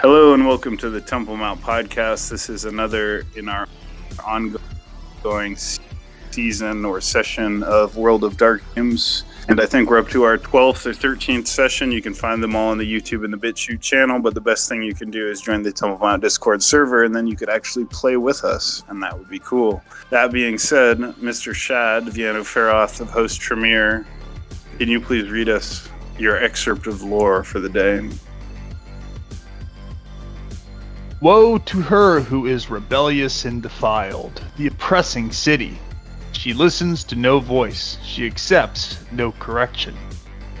Hello and welcome to the Temple Mount Podcast. This is another in our ongoing season or session of World of Dark Games. And I think we're up to our 12th or 13th session. You can find them all on the YouTube and the BitChute channel, but the best thing you can do is join the Temple Mount Discord server, and then you could actually play with us, and that would be cool. That being said, Mr. Shad Viano Feroth of Host Tremere, can you please read us your excerpt of lore for the day? Woe to her who is rebellious and defiled, the oppressing city. She listens to no voice, she accepts no correction.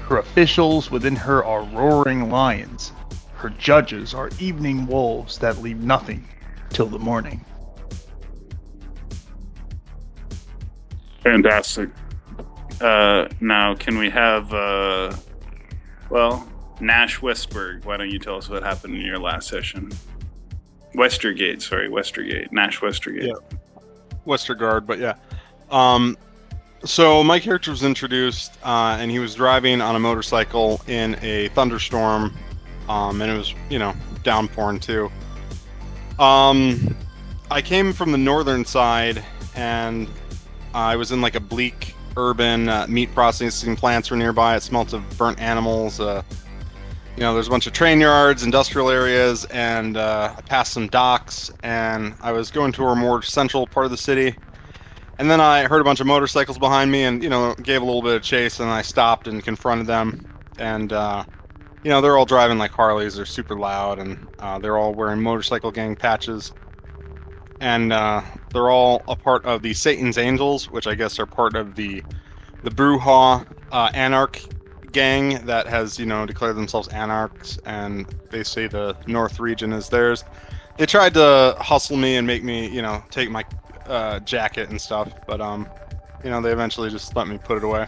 Her officials within her are roaring lions. Her judges are evening wolves that leave nothing till the morning. Fantastic. Now, can we have, Nash Westberg, why don't you tell us what happened in your last session? Westergate. Nash Westergate. Yeah. Westergaard, but yeah. So my character was introduced, and he was driving on a motorcycle in a thunderstorm, and it was, downpouring too. I came from the northern side, and I was in like a bleak urban meat processing plants were nearby. It smelt of burnt animals. There's a bunch of train yards, industrial areas, and I passed some docks, and I was going to a more central part of the city. And then I heard a bunch of motorcycles behind me and, gave a little bit of chase, and I stopped and confronted them. And, they're all driving like Harleys. They're super loud, and they're all wearing motorcycle gang patches. And they're all a part of the Satan's Angels, which I guess are part of the Brujah Anarch gang that has, declared themselves anarchs, and they say the North region is theirs. They tried to hustle me and make me, take my jacket and stuff, but they eventually just let me put it away.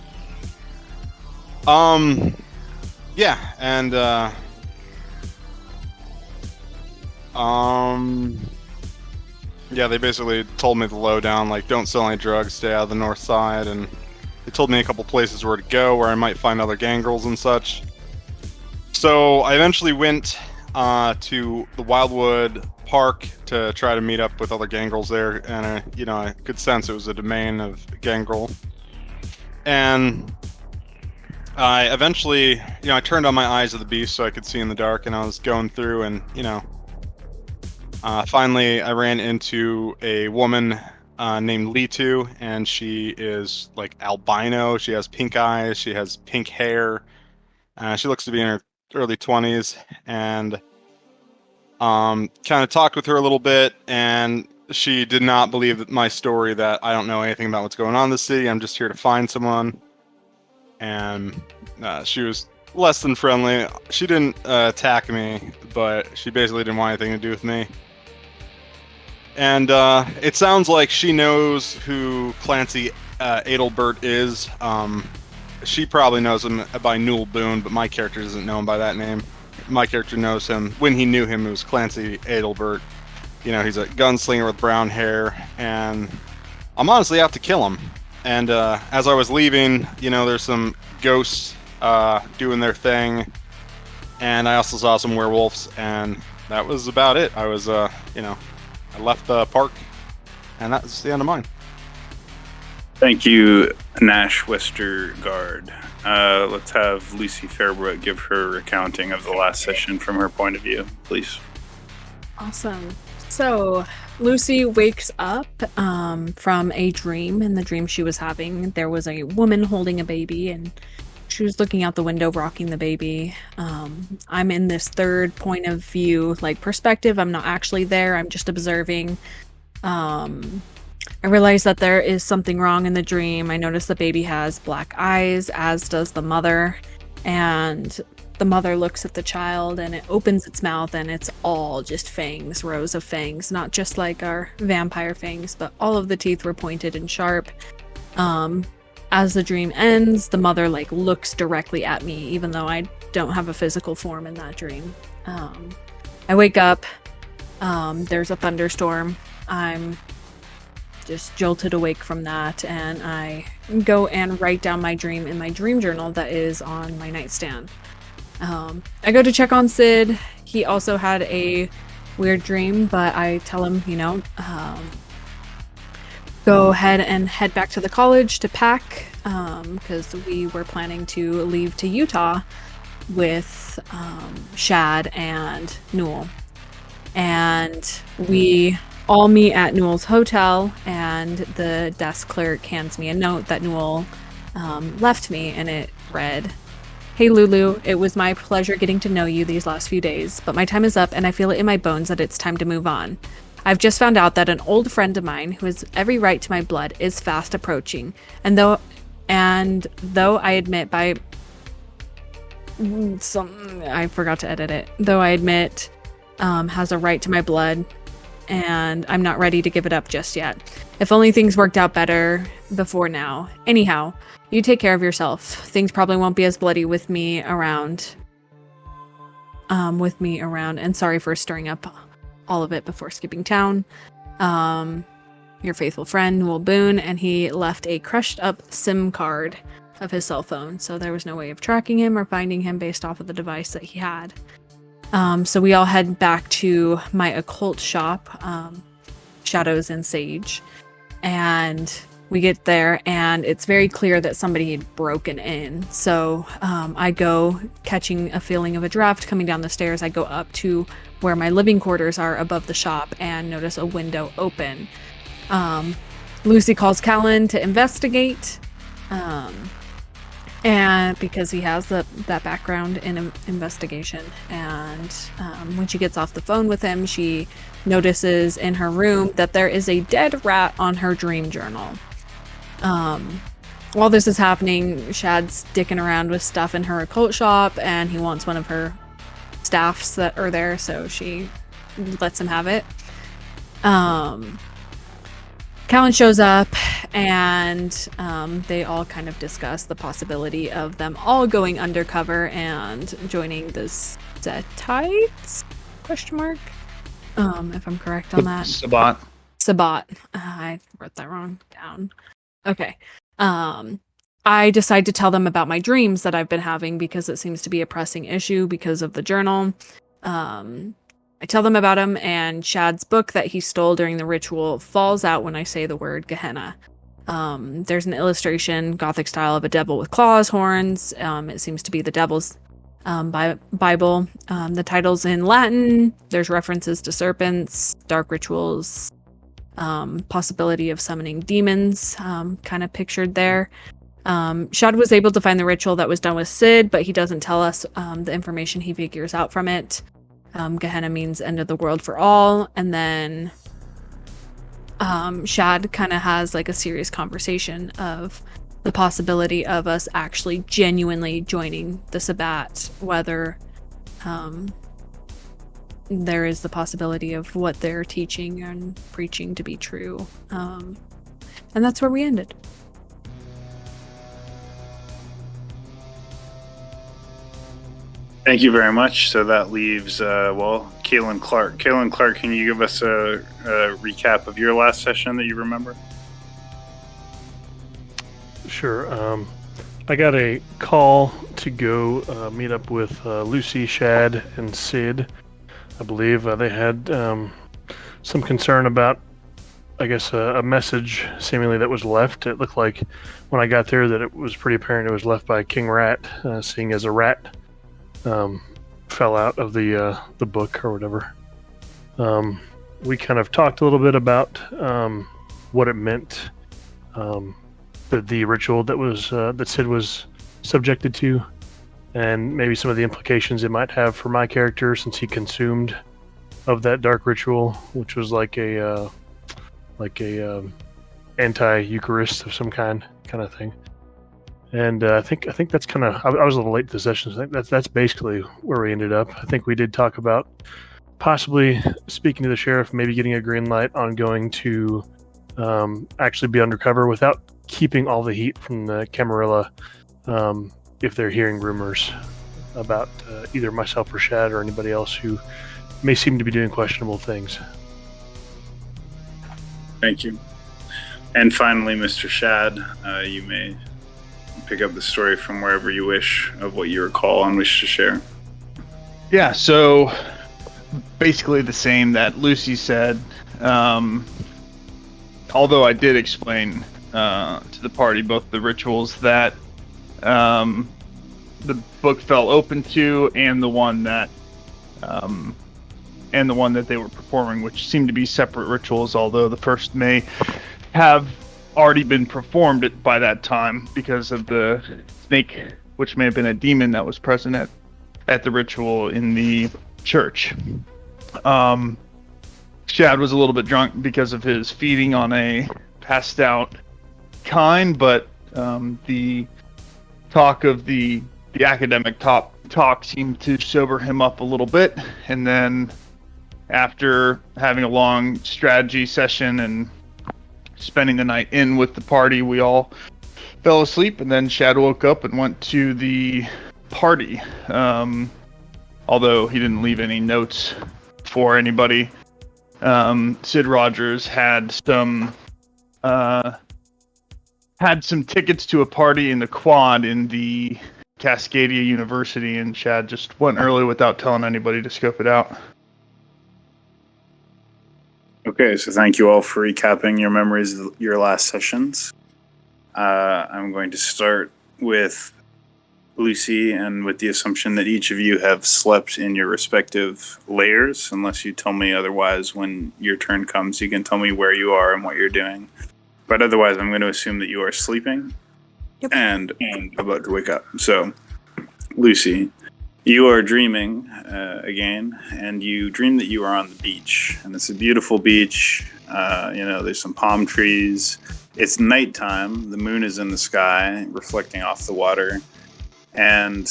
They basically told me the lowdown, like, don't sell any drugs, stay out of the north side, and they told me a couple places where to go, where I might find other gangrels and such. So I eventually went to the Wildwood Park to try to meet up with other gangrels there, and I could sense it was a domain of gangrel. And I eventually, I turned on my eyes of the beast so I could see in the dark, and I was going through, and finally I ran into a woman named Litu, and she is like albino. She has pink eyes, she has pink hair, she looks to be in her early 20s, and kind of talked with her a little bit, and she did not believe my story that I don't know anything about what's going on in the city, I'm just here to find someone. And she was less than friendly. She didn't attack me, but she basically didn't want anything to do with me. And it sounds like she knows who Clancy Adelbert is. She probably knows him by Newell Boone, but my character doesn't know him by that name. My character knows him. When he knew him, it was Clancy Adelbert. He's a gunslinger with brown hair, and I'm honestly out to kill him. And as I was leaving, there's some ghosts doing their thing, and I also saw some werewolves, and that was about it. I was, I left the park, and that's the end of mine. Thank you, Nash Westergaard. Let's have Lucy Fairbrook give her recounting of the last session from her point of view, please. Awesome. So, Lucy wakes up from a dream. In the dream she was having, there was a woman holding a baby, and she was looking out the window, rocking the baby. I'm in this third point of view, perspective. I'm not actually there. I'm just observing. I realize that there is something wrong in the dream. I notice the baby has black eyes, as does the mother. And the mother looks at the child, and it opens its mouth, and it's all just fangs, rows of fangs. Not just like our vampire fangs, but all of the teeth were pointed and sharp. As the dream ends, the mother looks directly at me, even though I don't have a physical form in that dream. I wake up. There's a thunderstorm. I'm just jolted awake from that, and I go and write down my dream in my dream journal that is on my nightstand. I go to check on Sid. He also had a weird dream, but I tell him, go ahead and head back to the college to pack, because we were planning to leave to Utah with Shad and Newell. And we all meet at Newell's hotel, and the desk clerk hands me a note that Newell left me, and it read, "Hey Lulu, it was my pleasure getting to know you these last few days, but my time is up and I feel it in my bones that it's time to move on. I've just found out that an old friend of mine who has every right to my blood is fast approaching, and though I admit I forgot to edit it. Though I admit has a right to my blood, and I'm not ready to give it up just yet. If only things worked out better before now. Anyhow, you take care of yourself. Things probably won't be as bloody with me around. And sorry for stirring up all of it before skipping town. Your faithful friend, Newell Boone," and he left a crushed up SIM card of his cell phone, so there was no way of tracking him or finding him based off of the device that he had. So we all head back to my occult shop, Shadows and Sage, and we get there and it's very clear that somebody had broken in. So I go, catching a feeling of a draft coming down the stairs, I go up to where my living quarters are above the shop and notice a window open. Lucy calls Callan to investigate, and because he has that background in investigation. And when she gets off the phone with him, she notices in her room that there is a dead rat on her dream journal. While this is happening, Shad's dicking around with stuff in her occult shop, and he wants one of her staffs that are there, so she lets him have it. Callan shows up, and they all kind of discuss the possibility of them all going undercover and joining the Zetites? Question mark? If I'm correct on that. Sabbat. I wrote that wrong down. Okay. I decide to tell them about my dreams that I've been having because it seems to be a pressing issue because of the journal. I tell them about him, and Shad's book that he stole during the ritual falls out when I say the word Gehenna. There's an illustration, Gothic style, of a devil with claws, horns. It seems to be the devil's Bible. The title's in Latin. There's references to serpents, dark rituals, possibility of summoning demons, kind of pictured there. Shad was able to find the ritual that was done with Sid, but he doesn't tell us the information he figures out from it. Gehenna means end of the world for all, and then Shad kind of has like a serious conversation of the possibility of us actually genuinely joining the Sabbat, whether there is the possibility of what they're teaching and preaching to be true. And that's where we ended. Thank you very much. So that leaves, Kaylin Clark. Kaylin Clark, can you give us a recap of your last session that you remember? Sure. I got a call to go meet up with Lucy, Shad, and Sid. I believe they had some concern about, I guess, a message seemingly that was left. It looked like when I got there that it was pretty apparent it was left by King Rat, seeing as a rat fell out of the book or whatever. We kind of talked a little bit about what it meant, the ritual that was that Sid was subjected to, and maybe some of the implications it might have for my character since he consumed of that dark ritual, which was like a anti-Eucharist of some kind of thing. And I think that's kind of. I was a little late to the session. So I think that's basically where we ended up. I think we did talk about possibly speaking to the sheriff, maybe getting a green light on going to actually be undercover without keeping all the heat from the Camarilla. If they're hearing rumors about either myself or Shad or anybody else who may seem to be doing questionable things. Thank you. And finally, Mr. Shad, you may pick up the story from wherever you wish of what you recall and wish to share. Yeah, so basically the same that Lucy said. Although I did explain to the party both the rituals that the book fell open to and the one that they were performing, which seemed to be separate rituals, although the first may have already been performed by that time because of the snake, which may have been a demon that was present at the ritual in the church. Shad was a little bit drunk because of his feeding on a passed out kind, but the talk of the academic talk seemed to sober him up a little bit, and then after having a long strategy session and spending the night in with the party, we all fell asleep, and then Shad woke up and went to the party. Although he didn't leave any notes for anybody. Sid Rogers had some tickets to a party in the quad in the Cascadia University, and Shad just went early without telling anybody to scope it out. Okay, so thank you all for recapping your memories of your last sessions. I'm going to start with Lucy, and with the assumption that each of you have slept in your respective layers, unless you tell me otherwise when your turn comes. You can tell me where you are and what you're doing. But otherwise, I'm going to assume that you are sleeping. Yep. And about to wake up. So, Lucy, you are dreaming again, and you dream that you are on the beach. And it's a beautiful beach. There's some palm trees. It's nighttime. The moon is in the sky, reflecting off the water. And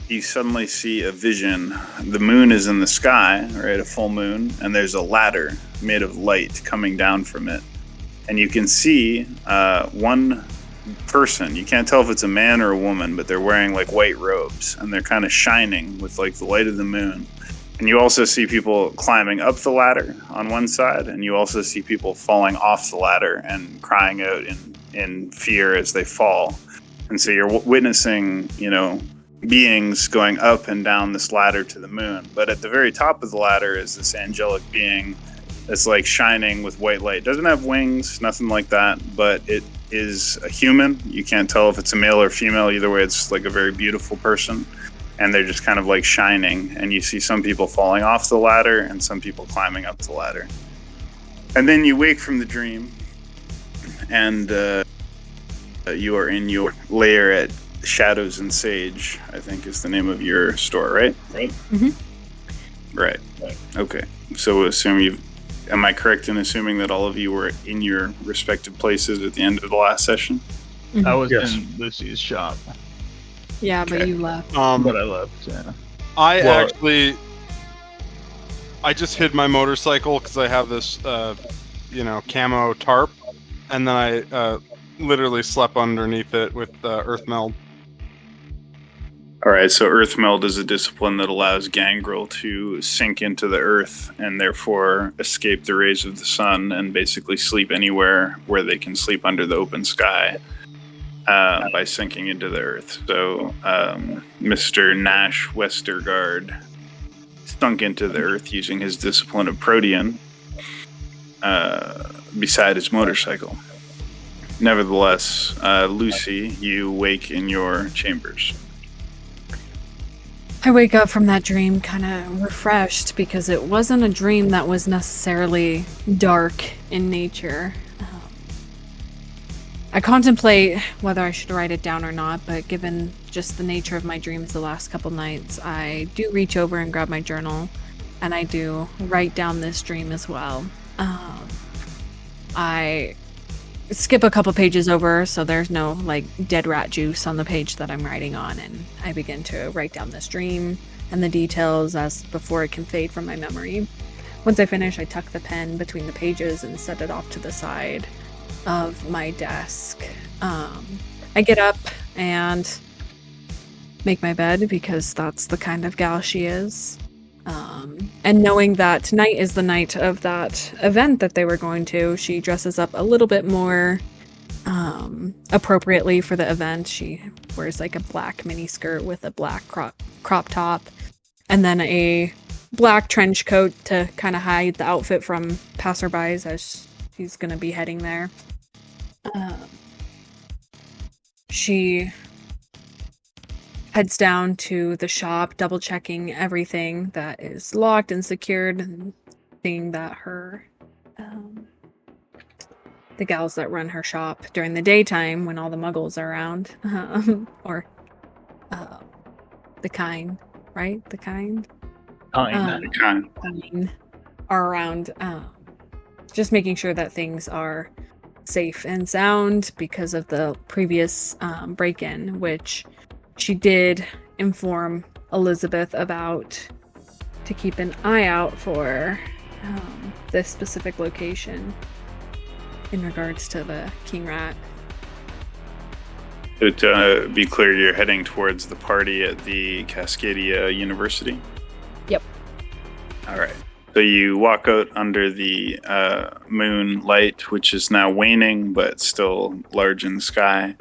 you suddenly see a vision. The moon is in the sky, right? A full moon. And there's a ladder made of light coming down from it. And you can see one person. You can't tell if it's a man or a woman, but they're wearing like white robes. And they're kind of shining with like the light of the moon. And you also see people climbing up the ladder on one side. And you also see people falling off the ladder and crying out in fear as they fall. And so you're witnessing, beings going up and down this ladder to the moon. But at the very top of the ladder is this angelic being that's like shining with white light. Doesn't have wings, nothing like that, but it is a human. You can't tell if it's a male or female. Either way, it's like a very beautiful person. And they're just kind of like shining. And you see some people falling off the ladder and some people climbing up the ladder. And then you wake from the dream, and you are in your lair at Shadows and Sage, I think is the name of your store, right? Right. Mm-hmm. Right. Okay. So am I correct in assuming that all of you were in your respective places at the end of the last session? Mm-hmm. I was in Lucy's shop. Yeah, Okay. but you left. But I left, yeah. I just hid my motorcycle because I have this, camo tarp, and then I literally slept underneath it with Earth Meld. All right, so Earth Meld is a discipline that allows Gangrel to sink into the earth and therefore escape the rays of the sun and basically sleep anywhere where they can sleep under the open sky by sinking into the earth. So Mr. Nash Westergaard sunk into the earth using his discipline of Protean beside his motorcycle. Nevertheless, Lucy, you wake in your chambers. I wake up from that dream kind of refreshed because it wasn't a dream that was necessarily dark in nature. I contemplate whether I should write it down or not, but given just the nature of my dreams the last couple nights, I do reach over and grab my journal, and I do write down this dream as well. I skip a couple pages over, so there's no dead rat juice on the page that I'm writing on, and I begin to write down this dream and the details as before it can fade from my memory. Once I finish, I tuck the pen between the pages and set it off to the side of my desk. I get up and make my bed because that's the kind of gal she is. And knowing that tonight is the night of that event that they were going to, she dresses up a little bit more appropriately for the event. She wears like a black mini skirt with a black crop top, and then a black trench coat to kind of hide the outfit from passerbys as she's going to be heading there. She heads down to the shop, double checking everything that is locked and secured, and seeing that her the gals that run her shop during the daytime when all the muggles are around, or the kind, right? The kind are around, just making sure that things are safe and sound because of the previous break-in, which she did inform Elizabeth about, to keep an eye out for this specific location in regards to the King Rat. So to be clear, you're heading towards the party at the Cascadia University? Yep. All right. So you walk out under the moonlight, which is now waning, but still large in the sky.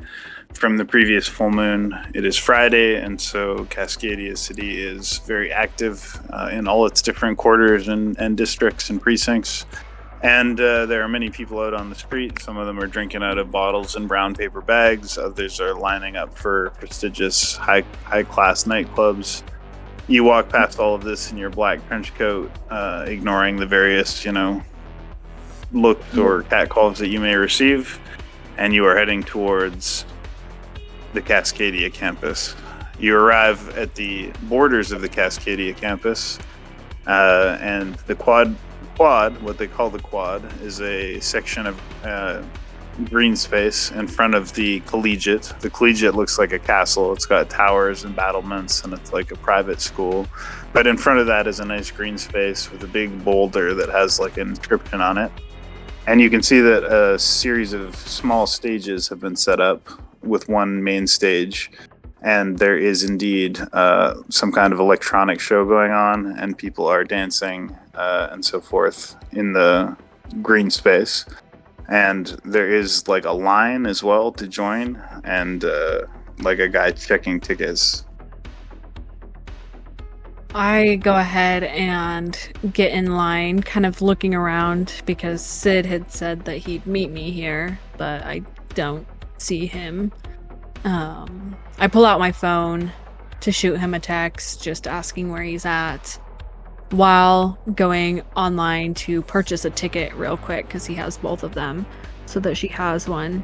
From the previous full moon, it is Friday, and so Cascadia City is very active in all its different quarters and districts and precincts. And there are many people out on the street. Some of them are drinking out of bottles and brown paper bags. Others are lining up for prestigious high-class nightclubs. You walk past all of this in your black trench coat, ignoring the various, looks or catcalls that you may receive, and you are heading towards the Cascadia campus. You arrive at the borders of the Cascadia campus, and the quad, what they call the quad, is a section of green space in front of the collegiate. The collegiate looks like a castle. It's got towers and battlements, and it's like a private school. But in front of that is a nice green space with a big boulder that has like an inscription on it. And you can see that a series of small stages have been set up with one main stage. And there is indeed some kind of electronic show going on, and people are dancing and so forth in the green space. And there is like a line as well to join, and like a guy checking tickets. I go ahead and get in line, kind of looking around because Sid had said that he'd meet me here, but I don't see him. I pull out my phone to shoot him a text, just asking where he's at, while going online to purchase a ticket real quick because he has both of them, so that she has one.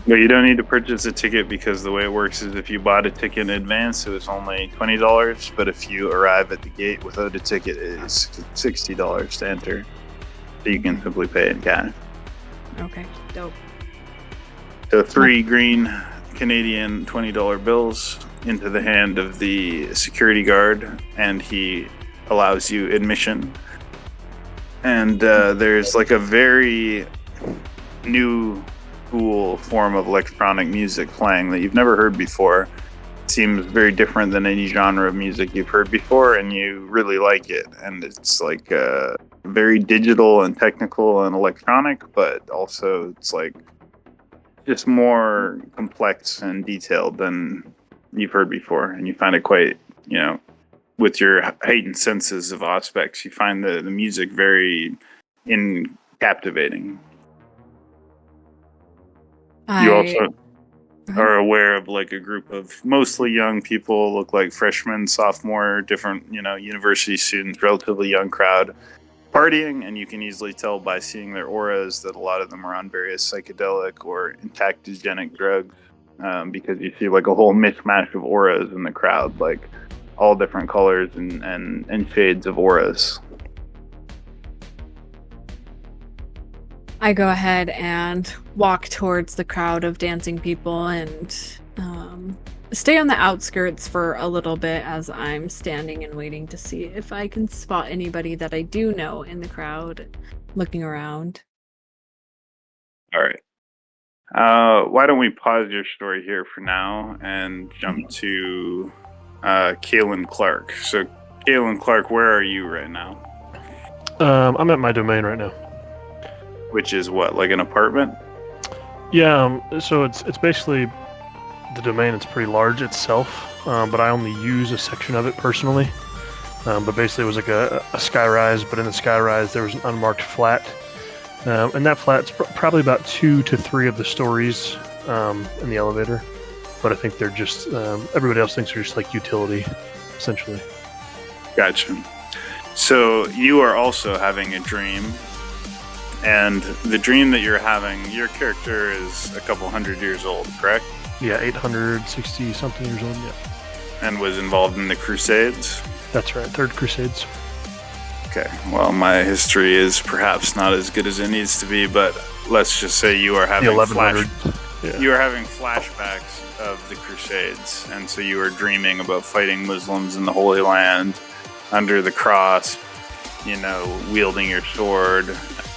But you don't need to purchase a ticket, because the way it works is if you bought a ticket in advance, it was only $20, but if you arrive at the gate without a ticket, it is $60 to enter. So you can simply pay in cash. Okay, dope. So 3 green Canadian $20 bills into the hand of the security guard, and he allows you admission. And there's like a very new, cool form of electronic music playing that you've never heard before. It seems very different than any genre of music you've heard before, and you really like it. And it's like very digital and technical and electronic, but also it's like just more complex and detailed than you've heard before. And you find it quite, with your heightened senses of Auspex, you find the music very captivating. You also are aware of like a group of mostly young people, look like freshmen, sophomore, different, university students, relatively young crowd, partying, and you can easily tell by seeing their auras that a lot of them are on various psychedelic or entactogenic drugs, because you see like a whole mishmash of auras in the crowd, like all different colors and shades of auras. I go ahead and walk towards the crowd of dancing people and stay on the outskirts for a little bit as I'm standing and waiting to see if I can spot anybody that I do know in the crowd looking around. All right. Why don't we pause your story here for now and jump to Kaylin Clark. So Galen Clark, where are you right now? I'm at my domain right now. Which is what, like an apartment? Yeah, so it's basically the domain. It's pretty large itself, but I only use a section of it personally. But basically, it was like a skyrise, but in the skyrise, there was an unmarked flat. And that flat's probably about 2 to 3 of the stories in the elevator. But I think they're just, everybody else thinks they're just like utility, essentially. Gotcha. So you are also having a dream. And the dream that you're having, your character is a couple hundred years old, correct? Yeah, 860 something years old, yeah. And was involved in the Crusades? That's right, Third Crusades. Okay, well, my history is perhaps not as good as it needs to be, but let's just say you are having The 1100. Yeah. you are having flashbacks of the Crusades, and so you are dreaming about fighting Muslims in the Holy Land under the cross, you know, wielding your sword,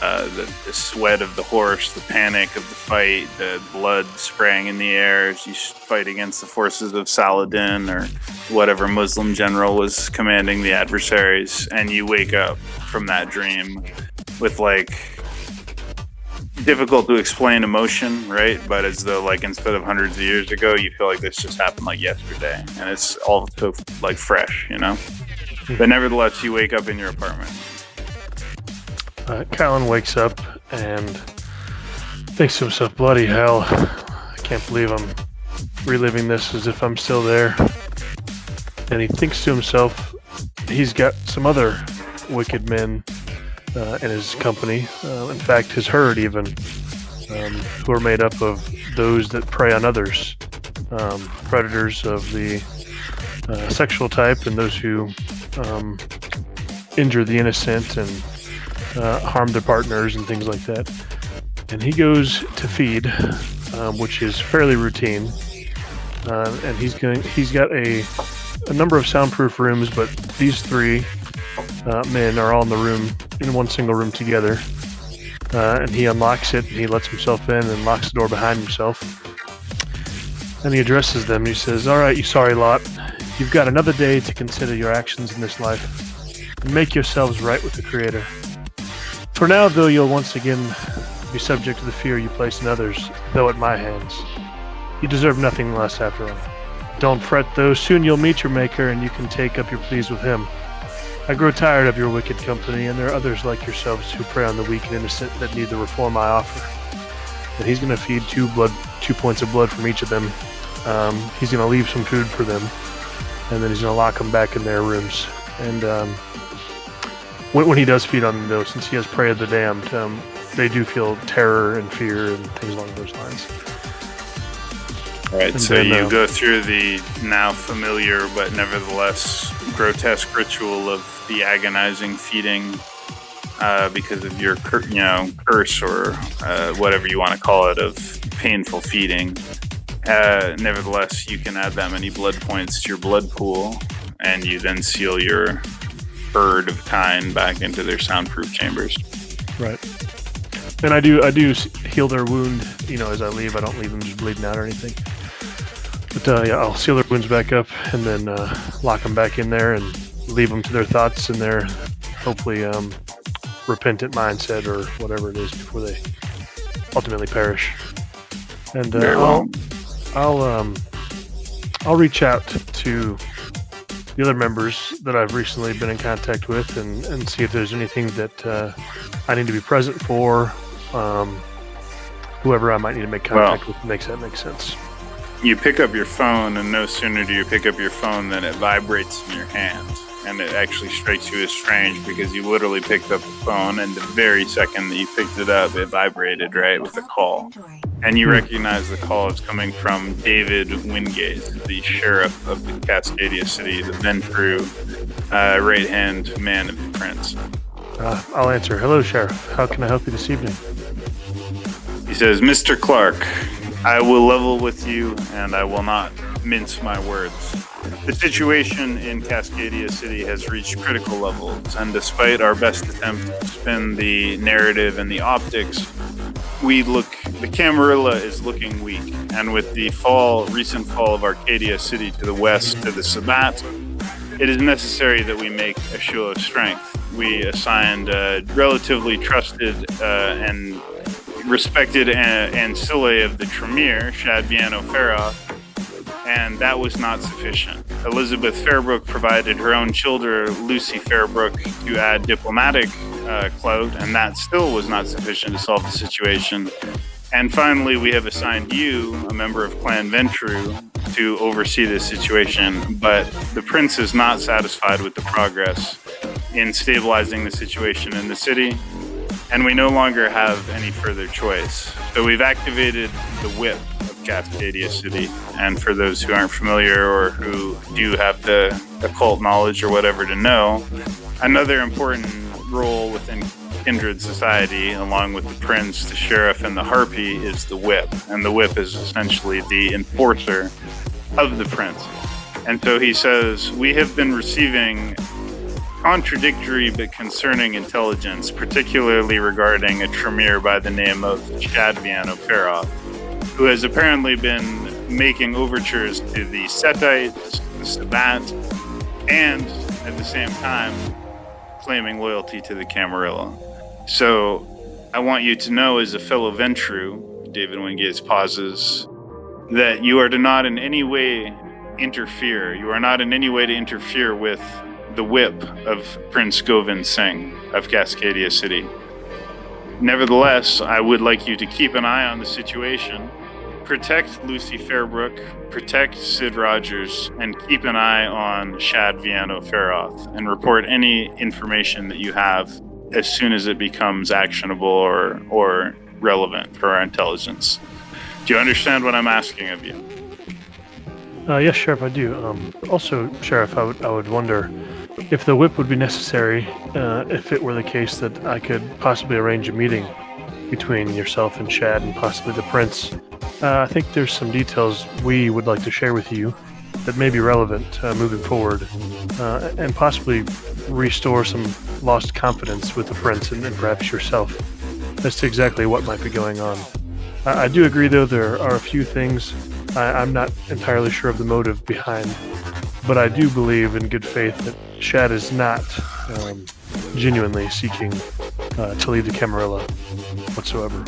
the sweat of the horse, the panic of the fight, the blood spraying in the air as you fight against the forces of Saladin or whatever Muslim general was commanding the adversaries, and you wake up from that dream with like difficult to explain emotion, right? But as though like instead of hundreds of years ago, you feel like this just happened like yesterday, and it's all so like fresh, you know? But nevertheless, you wake up in your apartment. Callan wakes up and thinks to himself, bloody hell, I can't believe I'm reliving this as if I'm still there. And he thinks to himself, he's got some other wicked men in his company, in fact his herd even, who are made up of those that prey on others, predators of the sexual type and those who injure the innocent and harm their partners and things like that. And he goes to feed, which is fairly routine, and he's got a number of soundproof rooms, but these 3 men are all in the room, in one single room together, and he unlocks it and he lets himself in and locks the door behind himself, and he addresses them. He says, all right, you sorry lot, you've got another day to consider your actions in this life and make yourselves right with the Creator. For now, though, you'll once again be subject to the fear you place in others, though at my hands. You deserve nothing less after all. Don't fret, though, soon you'll meet your Maker and you can take up your pleas with him. I grow tired of your wicked company, and there are others like yourselves who prey on the weak and innocent that need the reform I offer. And he's going to feed 2 points of blood from each of them. He's going to leave some food for them, and then he's going to lock them back in their rooms. And when he does feed on them, though, since he has prey of the damned, they do feel terror and fear and things along those lines. All right, And so then, you go through the now familiar but nevertheless grotesque ritual of the agonizing feeding because of your curse or whatever you want to call it, of painful feeding. Nevertheless, you can add that many blood points to your blood pool, and you then seal your herd of kind back into their soundproof chambers. Right. And I do heal their wound, as I leave. I don't leave them just bleeding out or anything. But yeah, I'll seal their wounds back up and then lock them back in there and leave them to their thoughts and their hopefully repentant mindset or whatever it is before they ultimately perish. And I'll reach out to the other members that I've recently been in contact with and see if there's anything that I need to be present for. Whoever I might need to make contact with makes that make sense. You pick up your phone, and no sooner do you pick up your phone than it vibrates in your hand. And it actually strikes you as strange because you literally picked up the phone, and the very second that you picked it up, it vibrated, right, with a call. And you recognize the call is coming from David Wingate, the sheriff of the Cascadia City, the then true right-hand man of the prince. I'll answer. Hello, Sheriff. How can I help you this evening? He says, Mr. Clark, I will level with you, and I will not mince my words. The situation in Cascadia City has reached critical levels, and despite our best attempts to spin the narrative and the optics, the Camarilla is looking weak, and with the recent fall of Arcadia City to the west to the Sabbat, it is necessary that we make a show of strength. We assigned a relatively trusted and respected ancile of the Tremere, Shad Viano Farah, and that was not sufficient. Elizabeth Fairbrook provided her own childer, Lucy Fairbrook, to add diplomatic clout, and that still was not sufficient to solve the situation. And finally, we have assigned you, a member of Clan Ventru, to oversee this situation, but the prince is not satisfied with the progress in stabilizing the situation in the city, and we no longer have any further choice. So we've activated the whip of Cascadia City, and for those who aren't familiar or who do have the occult knowledge or whatever to know, another important role within Kindred society, along with the prince, the sheriff, and the harpy, is the whip. And the whip is essentially the enforcer of the prince. And so he says, we have been receiving contradictory but concerning intelligence, particularly regarding a Tremere by the name of Shad Viano Farah, who has apparently been making overtures to the Setites, the Sabbat, and at the same time claiming loyalty to the Camarilla. So I want you to know, as a fellow Ventru, David Wingate pauses, that you are to not in any way interfere. You are not in any way to interfere with the whip of Prince Govind Singh of Cascadia City. Nevertheless, I would like you to keep an eye on the situation, protect Lucy Fairbrook, protect Sid Rogers, and keep an eye on Shad Viano Farah, and report any information that you have as soon as it becomes actionable or relevant for our intelligence. Do you understand what I'm asking of you? Yes, Sheriff, I do. Also, Sheriff, I would wonder if the whip would be necessary, if it were the case that I could possibly arrange a meeting between yourself and Shad and possibly the prince. I think there's some details we would like to share with you that may be relevant moving forward, and possibly restore some lost confidence with the prince and perhaps yourself as to exactly what might be going on. I do agree, though, there are a few things I'm not entirely sure of the motive behind, but I do believe in good faith that Shad is not genuinely seeking to leave the Camarilla whatsoever.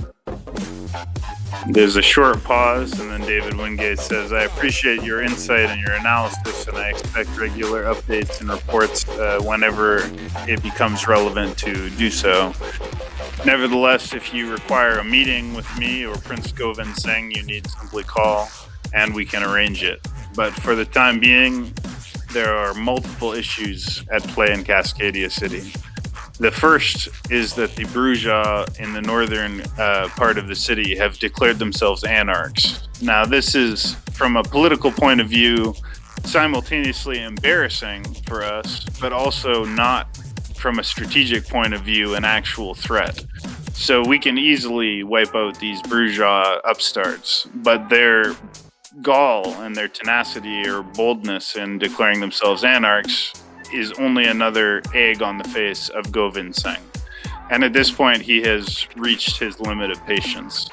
There's a short pause, and then David Wingate says, I appreciate your insight and your analysis, and I expect regular updates and reports whenever it becomes relevant to do so. Nevertheless, if you require a meeting with me or Prince Govind Singh, you need to simply call, and we can arrange it. But for the time being, there are multiple issues at play in Cascadia City. The first is that the Bruja in the northern part of the city have declared themselves anarchs. Now, this is, from a political point of view, simultaneously embarrassing for us, but also not, from a strategic point of view, an actual threat. So we can easily wipe out these Bruja upstarts, but their gall and their tenacity or boldness in declaring themselves anarchs is only another egg on the face of Govind Singh. And at this point, he has reached his limit of patience.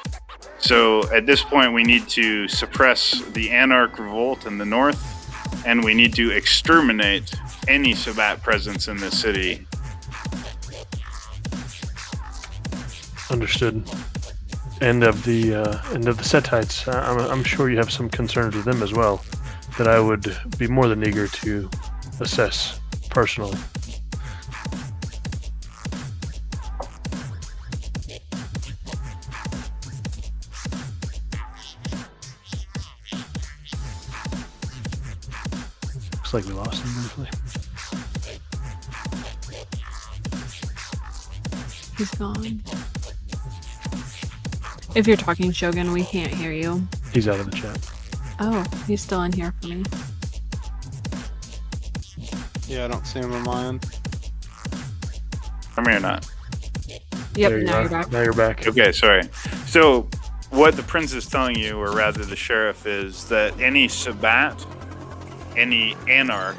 So at this point, we need to suppress the Anarch revolt in the north, and we need to exterminate any Sabbat presence in the city. Understood. And of the Setites, I'm sure you have some concerns with them as well that I would be more than eager to assess personally. Looks like we lost him briefly. He's gone. If you're talking, Shogun, we can't hear you. He's out of the chat. Oh, he's still in here for me. Yeah, I don't see him on my end. I'm here not. Yep, There you now are. you're back. Now you're back. Okay, sorry. So what the prince is telling you, or rather the sheriff, is that any Sabbat, any Anarch,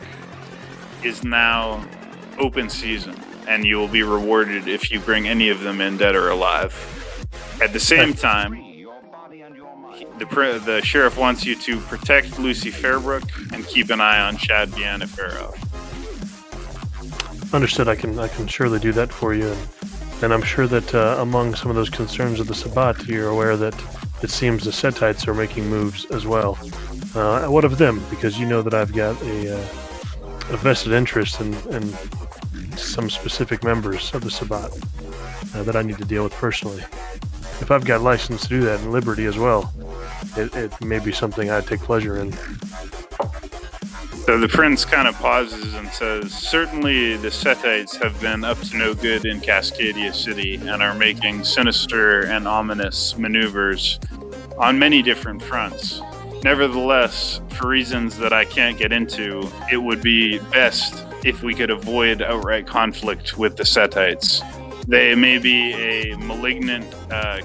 is now open season, and you will be rewarded if you bring any of them in, dead or alive. At the same time, the sheriff wants you to protect Lucy Fairbrook and keep an eye on Shad Viano Farah. Understood. I can surely do that for you, and I'm sure that among some of those concerns of the Sabbat, you're aware that it seems the Setites are making moves as well. What of them? Because you know that I've got a vested interest in some specific members of the Sabbat that I need to deal with personally. If I've got license to do that and liberty as well, it may be something I'd take pleasure in. So the prince kind of pauses and says, certainly the Setites have been up to no good in Cascadia City and are making sinister and ominous maneuvers on many different fronts. Nevertheless, for reasons that I can't get into, it would be best if we could avoid outright conflict with the Setites. They may be a malignant,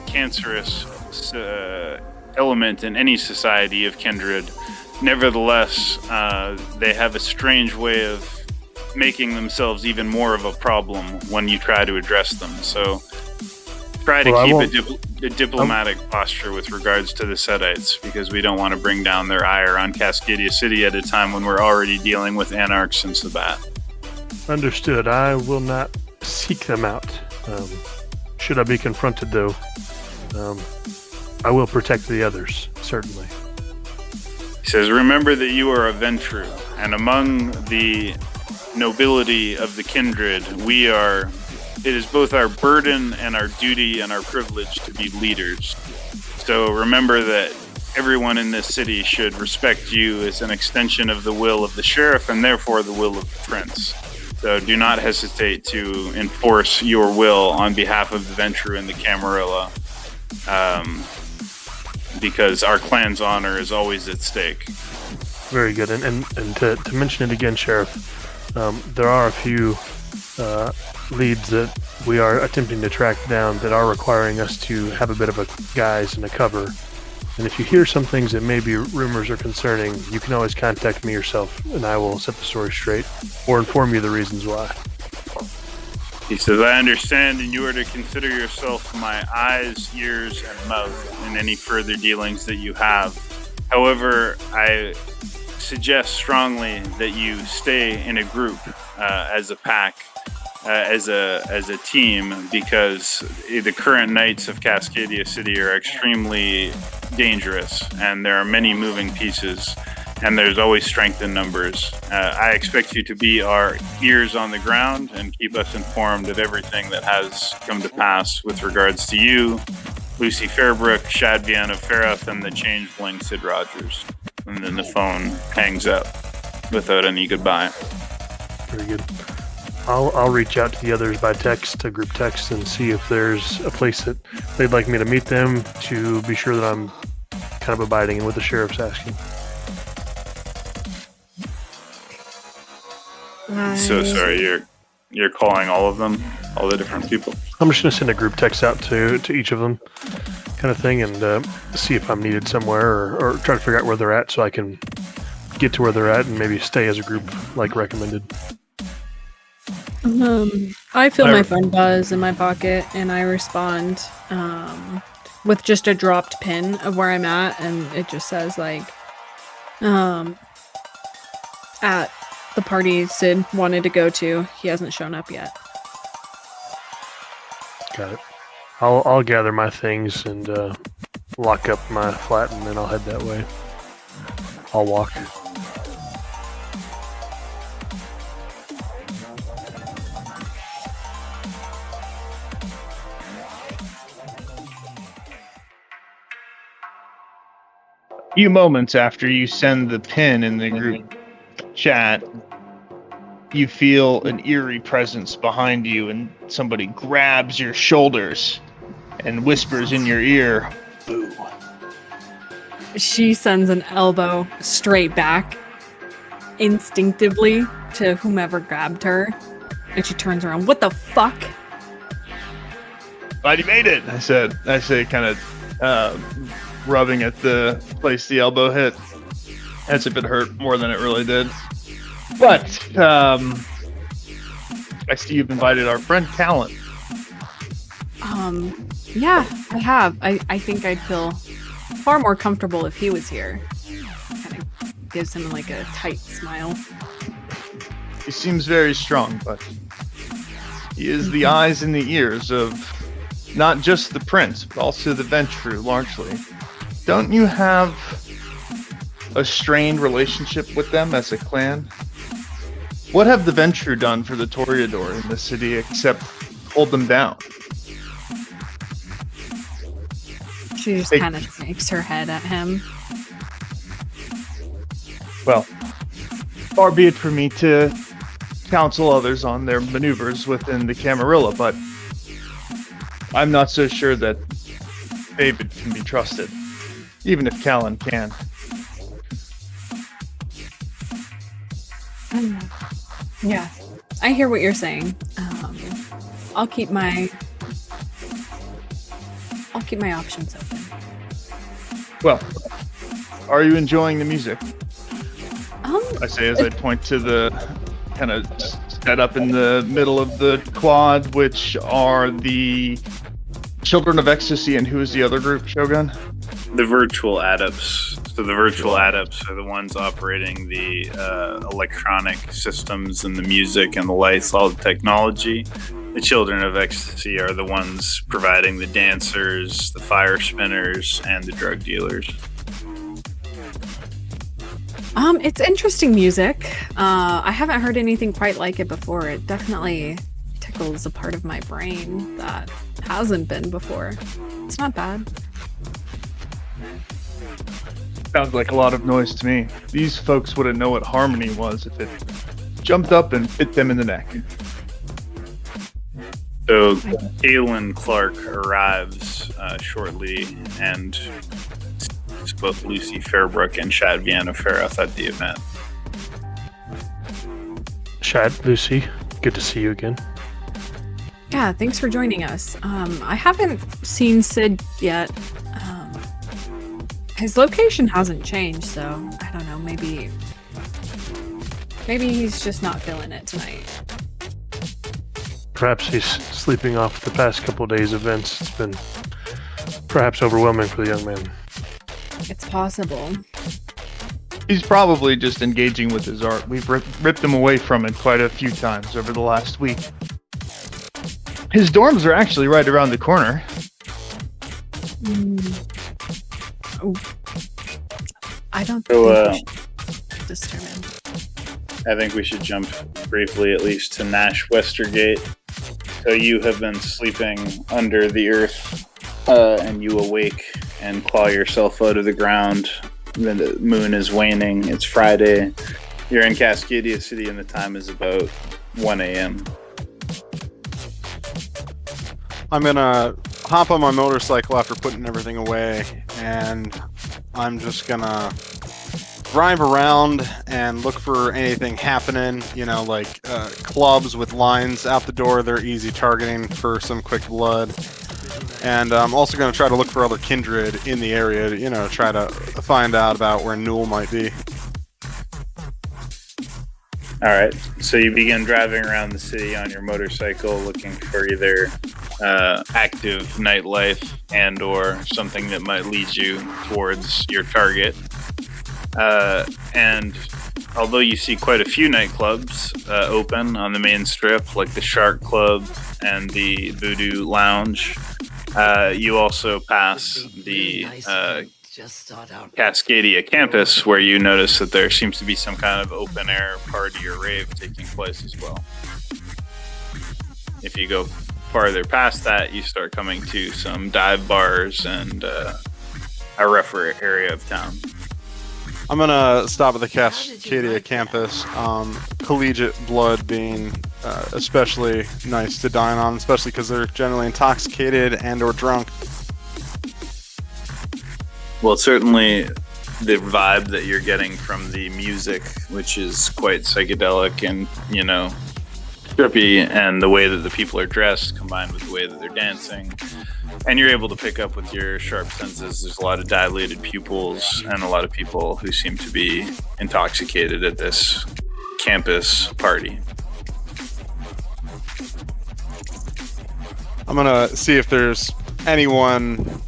cancerous element in any society of kindred. Nevertheless, they have a strange way of making themselves even more of a problem when you try to address them. So try to keep a diplomatic posture with regards to the Setites, because we don't want to bring down their ire on Cascadia City at a time when we're already dealing with Anarchs and Sabbat. Understood. I will not seek them out. Should I be confronted, though, I will protect the others, certainly. He says, remember that you are a Ventru, and among the nobility of the kindred, it is both our burden and our duty and our privilege to be leaders. So remember that everyone in this city should respect you as an extension of the will of the sheriff and therefore the will of the prince. So do not hesitate to enforce your will on behalf of the Ventru and the Camarilla. Because our clan's honor is always at stake. Very good. And to mention it again, Sheriff, there are a few leads that we are attempting to track down that are requiring us to have a bit of a guise and a cover. And if you hear some things that may be rumors or concerning, you can always contact me yourself, and I will set the story straight or inform you the reasons why. He says, I understand, and you are to consider yourself my eyes, ears, and mouth in any further dealings that you have. However, I suggest strongly that you stay in a group as a pack, as a team, because the current knights of Cascadia City are extremely dangerous, and there are many moving pieces, and there's always strength in numbers. I expect you to be our ears on the ground and keep us informed of everything that has come to pass with regards to you, Lucy Fairbrook, Shad Vienna Ferath, and the changeling Sid Rogers. And then the phone hangs up without any goodbye. Very good. I'll reach out to the others by text, to group text, and see if there's a place that they'd like me to meet them, to be sure that I'm kind of abiding in what the sheriff's asking. So sorry, you're calling all of them, all the different people? I'm just going to send a group text out to each of them, kind of thing, and see if I'm needed somewhere, or try to figure out where they're at so I can get to where they're at and maybe stay as a group like recommended. I feel my phone buzz in my pocket, and I respond with just a dropped pin of where I'm at, and it just says like, at the party Sid wanted to go to, he hasn't shown up yet. Got it. I'll gather my things and lock up my flat, and then I'll head that way. I'll walk. A few moments after you send the pin in the group chat, you feel an eerie presence behind you, and somebody grabs your shoulders and whispers in your ear, "Boo." She sends an elbow straight back, instinctively, to whomever grabbed her, and she turns around. What the fuck? Glad you made it, I say, kind of rubbing at the place the elbow hit, as if it hurt more than it really did. But I see you've invited our friend Callan. Yeah, I have. I think I'd feel far more comfortable if he was here. Kind of gives him like a tight smile. He seems very strong, but he is the eyes and the ears of not just the prince, but also the Ventrue, largely. Don't you have a strained relationship with them as a clan? What have the Ventrue done for the Toreador in the city except hold them down? She just kind of shakes her head at him. Well, far be it for me to counsel others on their maneuvers within the Camarilla, but I'm not so sure that David can be trusted, even if Callan can. Yeah, I hear what you're saying. I'll keep my options open. Well, are you enjoying the music? I say as I it- point to the kind of set up in the middle of the quad, which are the Children of Ecstasy, and who is the other group, Shogun? The virtual adepts. So the virtual adepts are the ones operating the electronic systems and the music and the lights, all the technology. The Children of Ecstasy are the ones providing the dancers, the fire spinners, and the drug dealers. It's interesting music. I haven't heard anything quite like it before. It definitely tickles a part of my brain that hasn't been before. It's not bad. Sounds like a lot of noise to me. These folks wouldn't know what harmony was if it jumped up and bit them in the neck. So Kaylin Clark arrives shortly, and it's both Lucy Fairbrook and Shad Vienna Faroth at the event. Shad, Lucy, good to see you again. Yeah, thanks for joining us. I haven't seen Sid yet. His location hasn't changed, so I don't know, maybe he's just not feeling it tonight. Perhaps he's sleeping off the past couple days' events. It's been perhaps overwhelming for the young man. It's possible. He's probably just engaging with his art. We've ripped him away from it quite a few times over the last week. His dorms are actually right around the corner. Oh. I don't So, think we should disturb him. I think we should jump briefly at least to Nash Westergate. So you have been sleeping under the earth, and you awake and claw yourself out of the ground. The moon is waning. It's Friday. You're in Cascadia City, and the time is about 1 a.m. I'm gonna hop on my motorcycle after putting everything away, and I'm just gonna drive around and look for anything happening, you know, like clubs with lines out the door. They're easy targeting for some quick blood. And I'm also going to try to look for other kindred in the area, you know, try to find out about where Newell might be. All right. So you begin driving around the city on your motorcycle, looking for either active nightlife and or something that might lead you towards your target. And although you see quite a few nightclubs open on the main strip, like the Shark Club and the Voodoo Lounge, you also pass the Cascadia campus, where you notice that there seems to be some kind of open air party or rave taking place as well. If you go farther past that, you start coming to some dive bars and a rougher area of town. I'm gonna stop at the Cascadia campus. Collegiate blood being especially nice to dine on, especially because they're generally intoxicated and or drunk. Well, certainly the vibe that you're getting from the music, which is quite psychedelic and, you know, trippy, and the way that the people are dressed combined with the way that they're dancing. And you're able to pick up with your sharp senses. There's a lot of dilated pupils and a lot of people who seem to be intoxicated at this campus party. I'm gonna see if there's anyone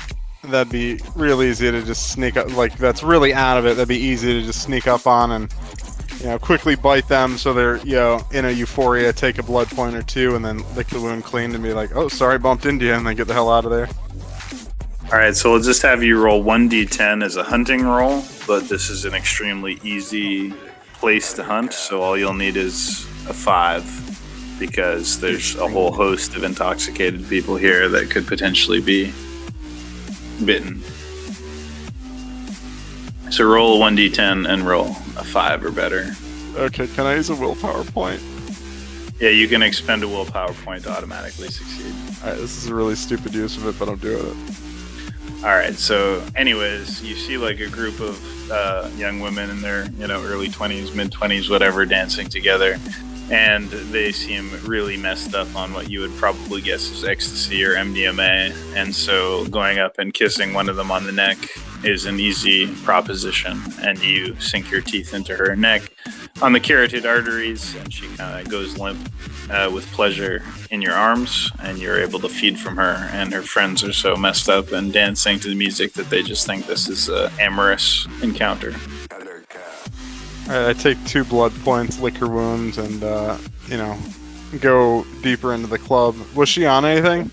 that'd be real easy to just sneak up, like that's really out of it. That'd be easy to just sneak up on and, quickly bite them so they're, in a euphoria, take a blood point or two, and then lick the wound clean and be like, oh, sorry, bumped into you, and then get the hell out of there. All right, so we'll just have you roll 1d10 as a hunting roll, but this is an extremely easy place to hunt, so all you'll need is a 5, because there's a whole host of intoxicated people here that could potentially be bitten. So roll a 1d10 and roll a 5 or better. Okay, can I use a willpower point? Yeah, you can expend a willpower point to automatically succeed. Alright, this is a really stupid use of it, but I'm doing it. Alright, so anyways, you see like a group of young women in their early 20s, mid-20s, whatever, dancing together. And they seem really messed up on what you would probably guess is ecstasy or MDMA. And so going up and kissing one of them on the neck is an easy proposition. And you sink your teeth into her neck on the carotid arteries, and she kind of goes limp with pleasure in your arms. And you're able to feed from her. And her friends are so messed up and dancing to the music that they just think this is an amorous encounter. Alright, I take 2 blood points, lick her wounds, and, go deeper into the club. Was she on anything?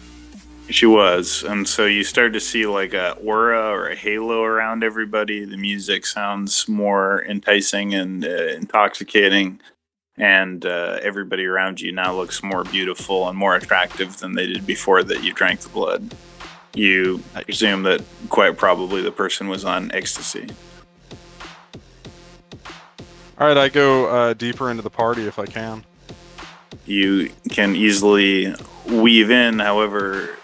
She was. And so you start to see like a aura or a halo around everybody. The music sounds more enticing and intoxicating. And everybody around you now looks more beautiful and more attractive than they did before that you drank the blood. You presume that quite probably the person was on ecstasy. Alright, I go deeper into the party if I can. You can easily weave in, however,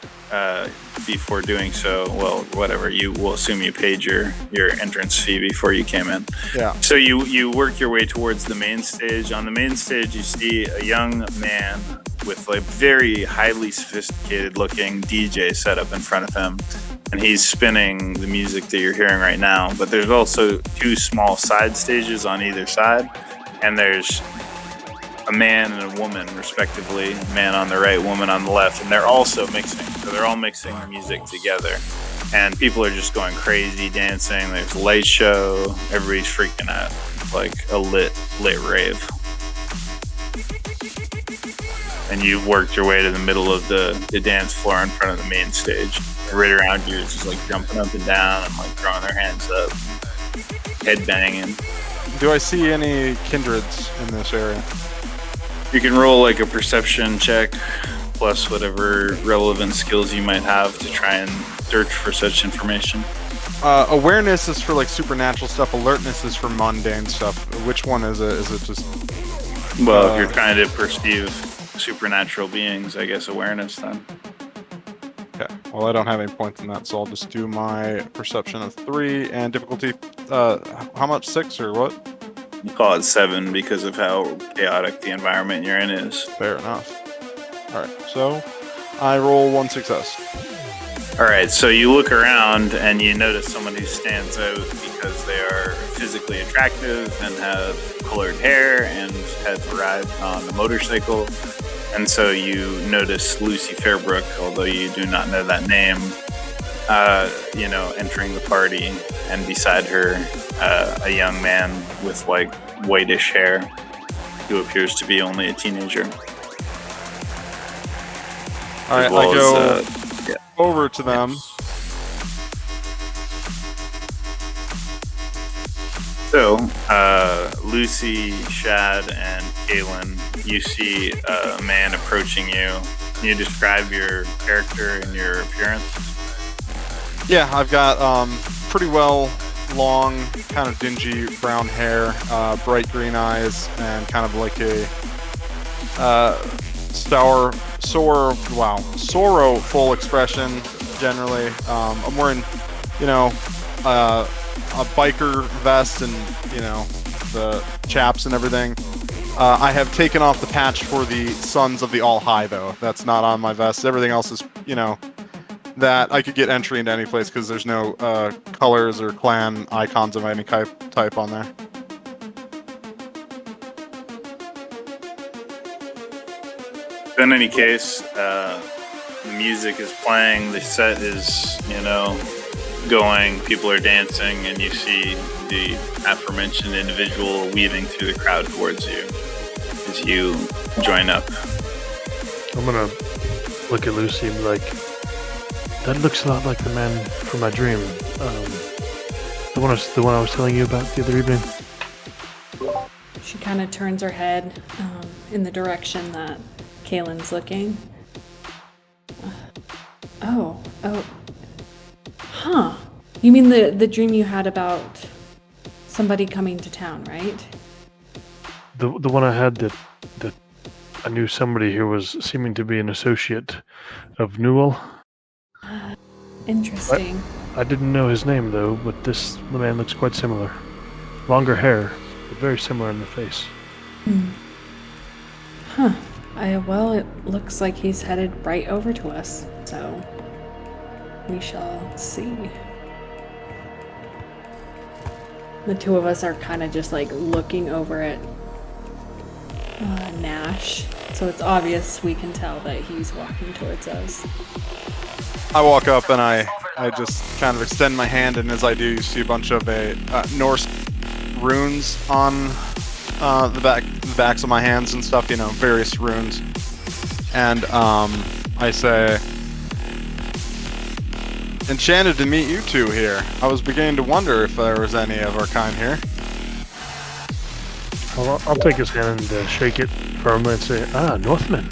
before doing so, well, whatever, you will assume you paid your entrance fee before you came in. Yeah. So you work your way towards the main stage. On the main stage, you see a young man with like very highly sophisticated looking DJ set up in front of him. And he's spinning the music that you're hearing right now. But there's also 2 small side stages on either side. And there's a man and a woman, respectively. Man on the right, woman on the left. And they're also mixing. So they're all mixing the music together. And people are just going crazy, dancing. There's a light show. Everybody's freaking out. It's like a lit rave. And you worked your way to the middle of the dance floor in front of the main stage. Right around you is just like jumping up and down and like throwing their hands up, head banging. Do I see any kindreds in this area? You can roll like a perception check plus whatever relevant skills you might have to try and search for such information. Awareness is for like supernatural stuff. Alertness is for mundane stuff. Which one is it? Is it just? Well, if you're trying to perceive supernatural beings, I guess awareness then. Okay. Well, I don't have any points in that, so I'll just do my perception of 3 and difficulty. How much? 6 or what? You call it 7 because of how chaotic the environment you're in is. Fair enough. All right. So I roll 1 success. All right. So you look around and you notice someone who stands out because they are physically attractive and have colored hair and have arrived on a motorcycle. And so you notice Lucy Fairbrook, although you do not know that name, entering the party, and beside her, a young man with like whitish hair who appears to be only a teenager. All right, I go over to them. So, Lucy, Shad, and Kaylin, you see a man approaching you. Can you describe your character and your appearance? Yeah, I've got pretty well long, kind of dingy brown hair, bright green eyes, and kind of like a sorrowful expression generally. I'm wearing, a biker vest and, the chaps and everything. I have taken off the patch for the Sons of the All High, though. That's not on my vest. Everything else is, that I could get entry into any place because there's no colors or clan icons of any type on there. In any case, the music is playing, the set is, going, people are dancing, and you see the aforementioned individual weaving through the crowd towards you as you join up. I'm gonna look at Lucy and be like, that looks a lot like the man from my dream. The one I was telling you about the other evening. She kind of turns her head in the direction that Kaylin's looking. Huh. You mean the dream you had about somebody coming to town, right? The one I had that I knew somebody who was seeming to be an associate of Newell. Interesting. I didn't know his name though, but the man looks quite similar. Longer hair, but very similar in the face. Huh. Well, it looks like he's headed right over to us, so we shall see. The two of us are kind of just like looking over at Nash, so it's obvious we can tell that he's walking towards us. I walk up and I just kind of extend my hand, and as I do, you see a bunch of Norse runes on the backs of my hands and stuff, various runes. And I say, enchanted to meet you two here. I was beginning to wonder if there was any of our kind here. I'll take his hand and shake it firmly and say, Northman.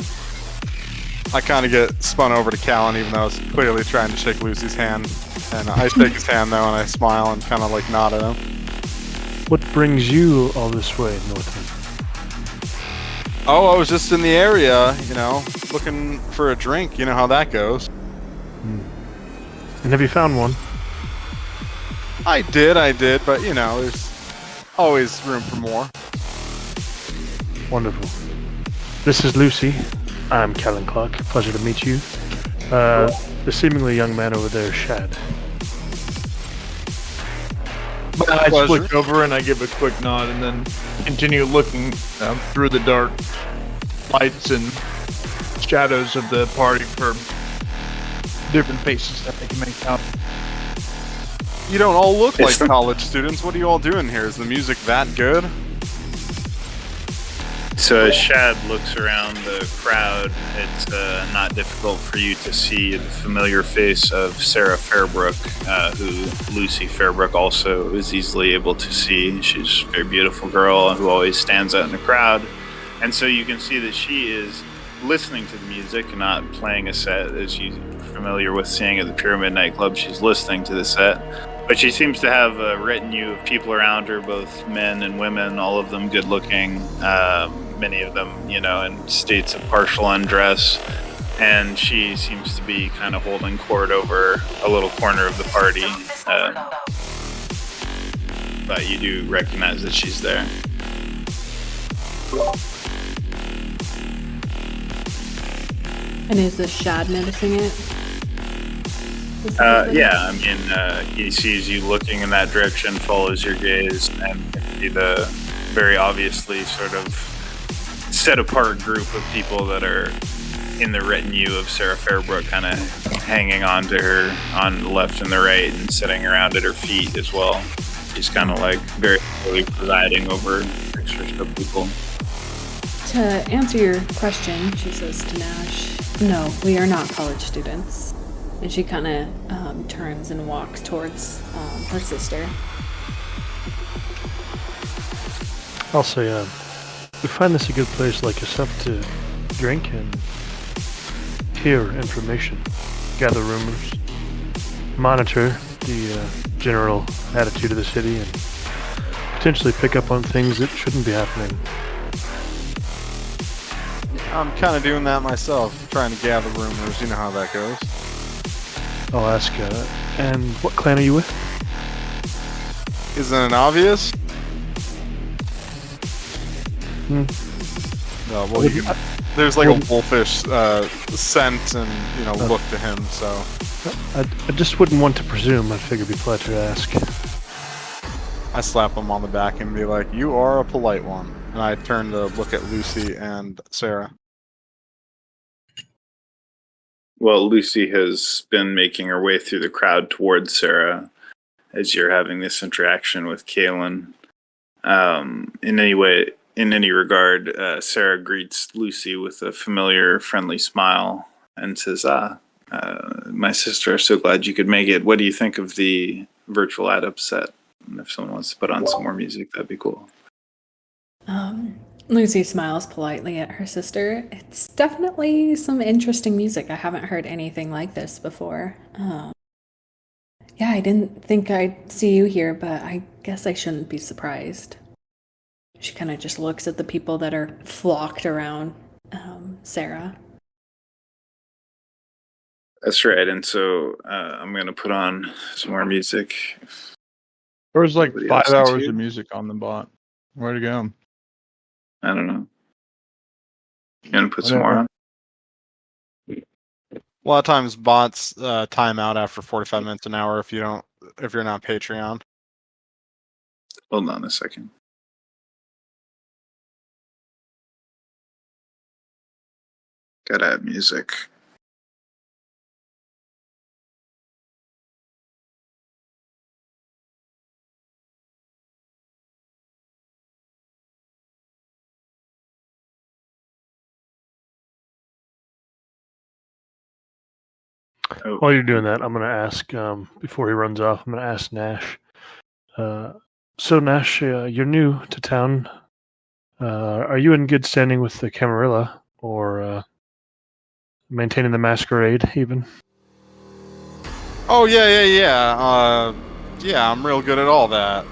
I kind of get spun over to Callan, even though I was clearly trying to shake Lucy's hand. And I shake his hand, though, and I smile and kind of like nod at him. What brings you all this way, Northman? Oh, I was just in the area, looking for a drink. You know how that goes. And have you found one? I did, but, there's always room for more. Wonderful. This is Lucy. I'm Callan Clark. Pleasure to meet you. The seemingly young man over there is Shad. I flick over and I give a quick nod and then continue looking through the dark lights and shadows of the party for different faces that they can make out. You don't all look like college students. What are you all doing here? Is the music that good? So as Shad looks around the crowd, it's not difficult for you to see the familiar face of Sarah Fairbrook, who Lucy Fairbrook also is easily able to see. She's a very beautiful girl who always stands out in the crowd. And so you can see that she is listening to the music, not playing a set as you're familiar with seeing at the Pyramid nightclub. She's listening to the set. But she seems to have a retinue of people around her, both men and women, all of them good looking. Many of them, in states of partial undress, and she seems to be kind of holding court over a little corner of the party. But you do recognize that she's there. And is this Shad noticing it? Yeah, he sees you looking in that direction, follows your gaze, and you see the very obviously sort of set apart group of people that are in the retinue of Sarah Fairbrook, kind of hanging on to her on the left and the right and sitting around at her feet as well. She's kind of like very clearly presiding over pictures of people. To answer your question, she says to Nash, no, we are not college students. And she kind of turns and walks towards her sister. I'll say, we find this a good place like yourself to drink and hear information, gather rumors, monitor the general attitude of the city, and potentially pick up on things that shouldn't be happening. I'm kind of doing that myself, trying to gather rumors. You know how that goes. I'll ask, and what clan are you with? Isn't it obvious? Hmm. No, well, there's like a wolfish scent and look to him. So I just wouldn't want to presume. I figured it'd be polite to ask. I slap him on the back and be like, "You are a polite one." And I turn to look at Lucy and Sarah. Well, Lucy has been making her way through the crowd towards Sarah as you're having this interaction with Kaylin. in any way, in any regard, Sarah greets Lucy with a familiar, friendly smile and says, my sister, so glad you could make it. What do you think of the virtual adept set? And if someone wants to put on some more music, that'd be cool. Lucy smiles politely at her sister. It's definitely some interesting music. I haven't heard anything like this before. Yeah, I didn't think I'd see you here, but I guess I shouldn't be surprised. She kind of just looks at the people that are flocked around Sarah. That's right. And so I'm going to put on some more music. There was like Anybody 5 else into hours you? of music on the bot. Where'd it go? I don't know. You going to put some more Whatever. on? A lot of times bots time out after 45 minutes an hour if you're not Patreon. Hold on a second. Gotta add music. Oh, While you're doing that, I'm going to ask, before he runs off, I'm going to ask Nash. So, Nash, you're new to town. Are you in good standing with the Camarilla, or maintaining the masquerade, even? Oh yeah. Yeah, I'm real good at all that.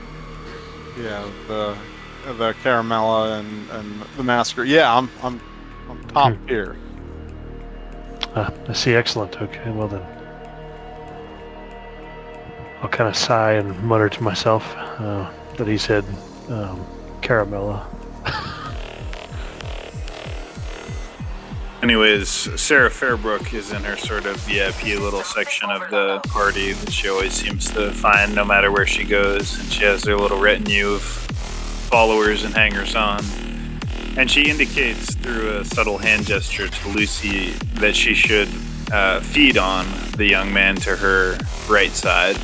Yeah, the Caramella and the Masker. Yeah, I'm top tier. I see. Excellent. Okay, well then. I'll kind of sigh and mutter to myself that he said Caramella. Anyways, Sarah Fairbrook is in her sort of VIP little section of the party that she always seems to find no matter where she goes. And she has her little retinue of followers and hangers-on. And she indicates through a subtle hand gesture to Lucy that she should feed on the young man to her right side.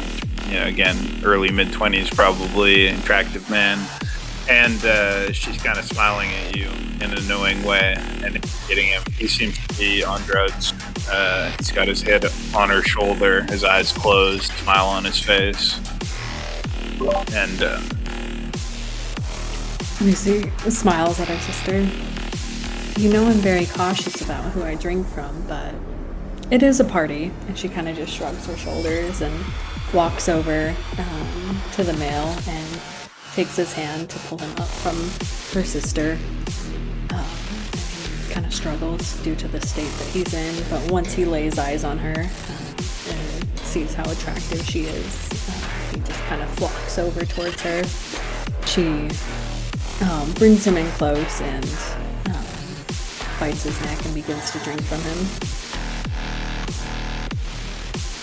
You know, again, early mid-20s probably, attractive man. And she's kind of smiling at you in a knowing way and getting him. He seems to be on drugs. He's got his head on her shoulder, his eyes closed, smile on his face. And Lucy smiles at her sister. You know I'm very cautious about who I drink from, but it is a party. And she kind of just shrugs her shoulders and walks over to the male and takes his hand to pull him up from her sister. Kind of struggles due to the state that he's in, but once he lays eyes on her and sees how attractive she is, he just kind of flocks over towards her. She brings him in close and bites his neck and begins to drink from him.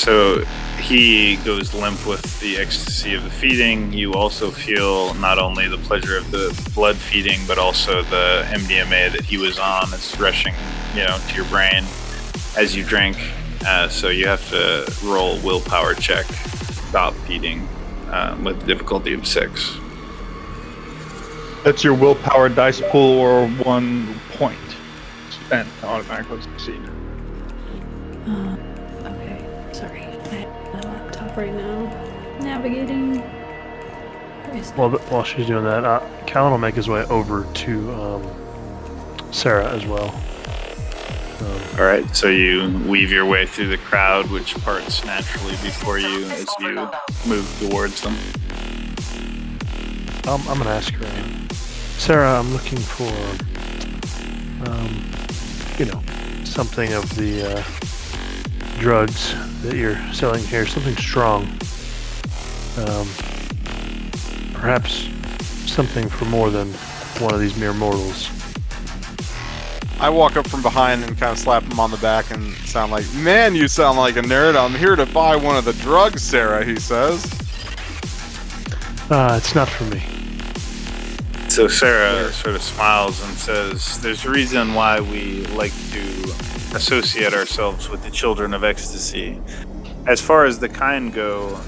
so he goes limp with the ecstasy of the feeding. You also feel not only the pleasure of the blood feeding, but also the MDMA that he was on is rushing, to your brain as you drink. So you have to roll willpower check, stop feeding, with the difficulty of 6. That's your willpower dice pool or 1 point spent to automatically succeed. Okay, sorry. I have my laptop right now. Navigating. Where is Well, while she's doing that, Callan will make his way over to Sarah as well. All right, so you weave your way through the crowd, which parts naturally before you as you move towards them. I'm going to ask her, Sarah, I'm looking for, something of the drugs that you're selling here, something strong. Perhaps something for more than one of these mere mortals. I walk up from behind and kind of slap him on the back and sound like, "Man, you sound like a nerd. I'm here to buy one of the drugs, Sarah," he says. It's not for me. So Sarah sort of smiles and says, "There's a reason why we like to associate ourselves with the children of ecstasy. as far as the kind go,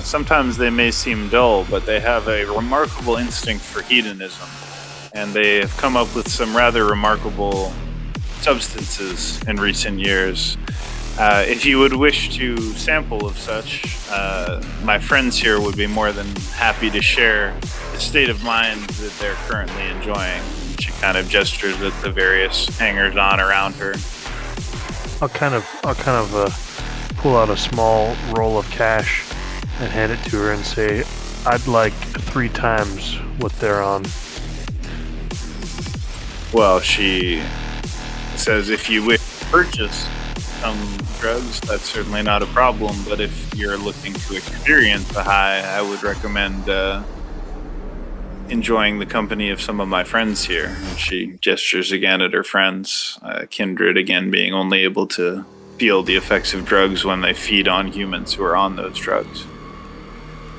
sometimes they may seem dull, but they have a remarkable instinct for hedonism, and they have come up with some rather remarkable substances in recent years. If you would wish to sample of such, my friends here would be more than happy to share the state of mind that they're currently enjoying. She kind of gestures at the various hangers-on around her. I'll kind of pull out a small roll of cash and hand it to her and say, I'd like 3 times what they're on. Well, she says if you wish to purchase some drugs, that's certainly not a problem, but if you're looking to experience the high, I would recommend enjoying the company of some of my friends here. And she gestures again at her friends, kindred again being only able to feel the effects of drugs when they feed on humans who are on those drugs.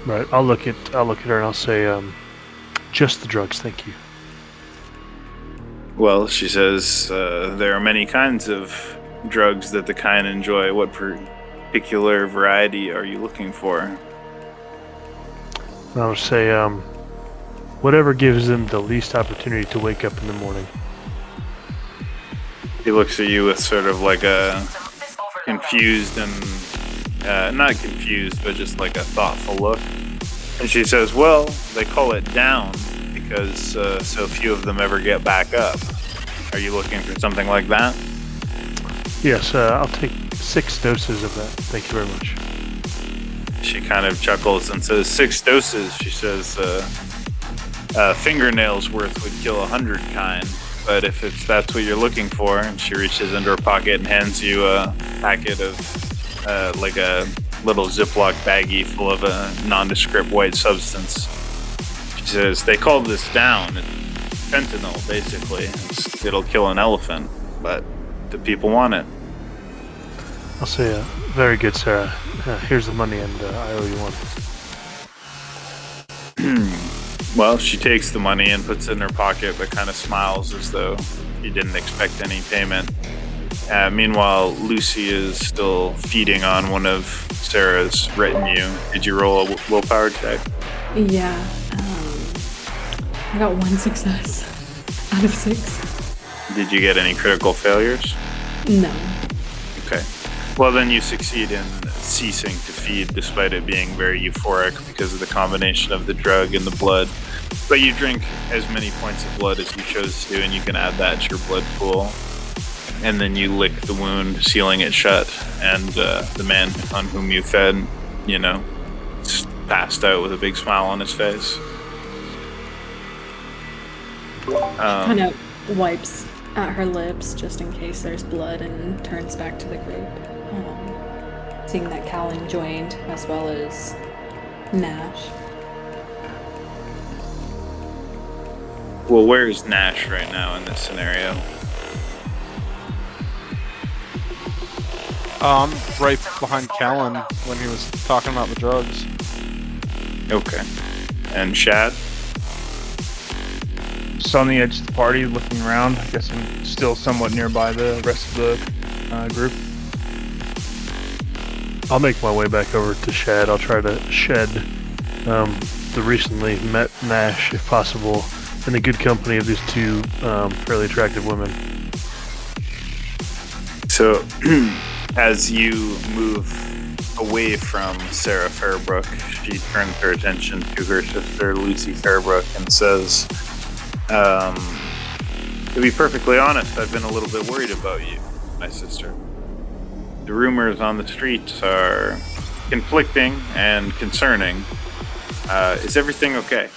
Right. I'll look at her and I'll say, just the drugs, thank you. Well, she says there are many kinds of drugs that the kind enjoy. What particular variety are you looking for? And I'll say, whatever gives them the least opportunity to wake up in the morning. He looks at you with sort of like a confused and not confused, but just like a thoughtful look. And she says, well, they call it down because so few of them ever get back up. Are you looking for something like that? Yes, I'll take 6 doses of that. Thank you very much. She kind of chuckles and says, 6 doses. She says, fingernails worth would kill 100 kind. But if that's what you're looking for, and she reaches into her pocket and hands you a packet of like a little Ziploc baggie full of a nondescript white substance. She says, they call this down. It's fentanyl, basically. It'll kill an elephant, but the people want it. I'll say, very good, Sarah. Here's the money, and I owe you one. Well, she takes the money and puts it in her pocket, but kind of smiles as though she didn't expect any payment. Meanwhile, Lucy is still feeding on one of Sarah's retinue. Did you roll a willpower check? Yeah. I got 1 success out of 6. Did you get any critical failures? No. Okay. Well, then you succeed in ceasing to feed despite it being very euphoric because of the combination of the drug and the blood. But you drink as many points of blood as you chose to, and you can add that to your blood pool. And then you lick the wound, sealing it shut, and the man on whom you fed, passed out with a big smile on his face. Kind of wipes at her lips just in case there's blood and turns back to the group. Seeing that Callan joined as well as Nash. Well, where's Nash right now in this scenario? Right behind Callan when he was talking about the drugs. Okay. And Shad? Just on the edge of the party, looking around. I guess I'm still somewhat nearby the rest of the group. I'll make my way back over to Shad. I'll try to shed the recently met Nash, if possible, in the good company of these 2 fairly attractive women. So, as you move away from Sarah Fairbrook, she turns her attention to her sister, Lucy Fairbrook, and says, to be perfectly honest, I've been a little bit worried about you, my sister. The rumors on the streets are conflicting and concerning. Is everything okay?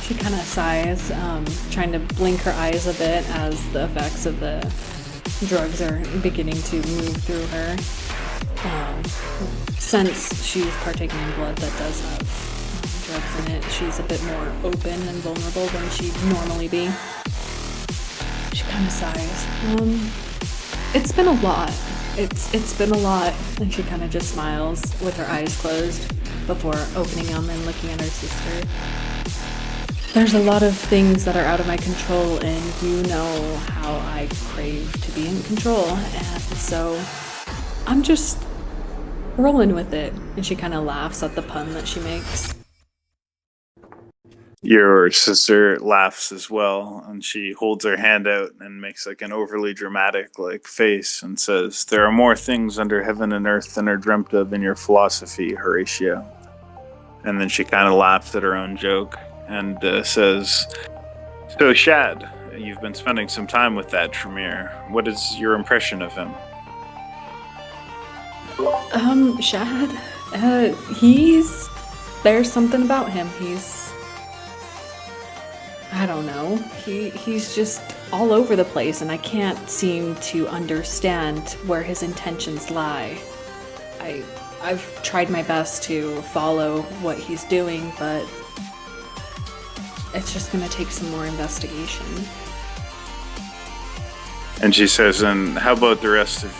She kind of sighs, trying to blink her eyes a bit as the effects of the drugs are beginning to move through her. Since she's partaking in blood that does have drugs in it, she's a bit more open and vulnerable than she'd normally be. She kind of sighs. It's been a lot. It's been a lot. And she kind of just smiles with her eyes closed before opening them and looking at her sister. There's a lot of things that are out of my control, and you know how I crave to be in control, and so I'm just rolling with it. And she kind of laughs at the pun that she makes. Your sister laughs as well, and she holds her hand out and makes like an overly dramatic like face and says, "There are more things under heaven and earth than are dreamt of in your philosophy, Horatio." And then she kind of laughs at her own joke and says, "So Shad, you've been spending some time with that Tremere. What is your impression of him?" Shad, there's something about him. I don't know. He's just all over the place, and I can't seem to understand where his intentions lie. I've tried my best to follow what he's doing, but it's just gonna take some more investigation. And she says, "And how about the rest of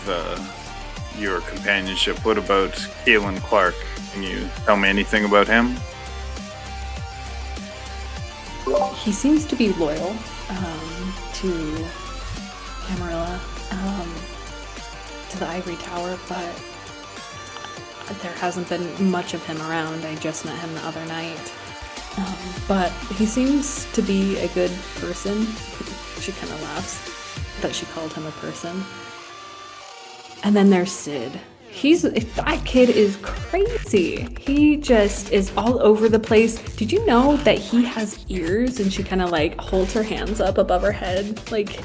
your companionship? What about Kaelin Clark? Can you tell me anything about him?" He seems to be loyal to Camarilla, to the Ivory Tower, but there hasn't been much of him around. I just met him the other night. But he seems to be a good person. She kind of laughs that she called him a person. And then there's Sid. That kid is crazy. He just is all over the place. Did you know that he has ears? And she kind of like holds her hands up above her head, like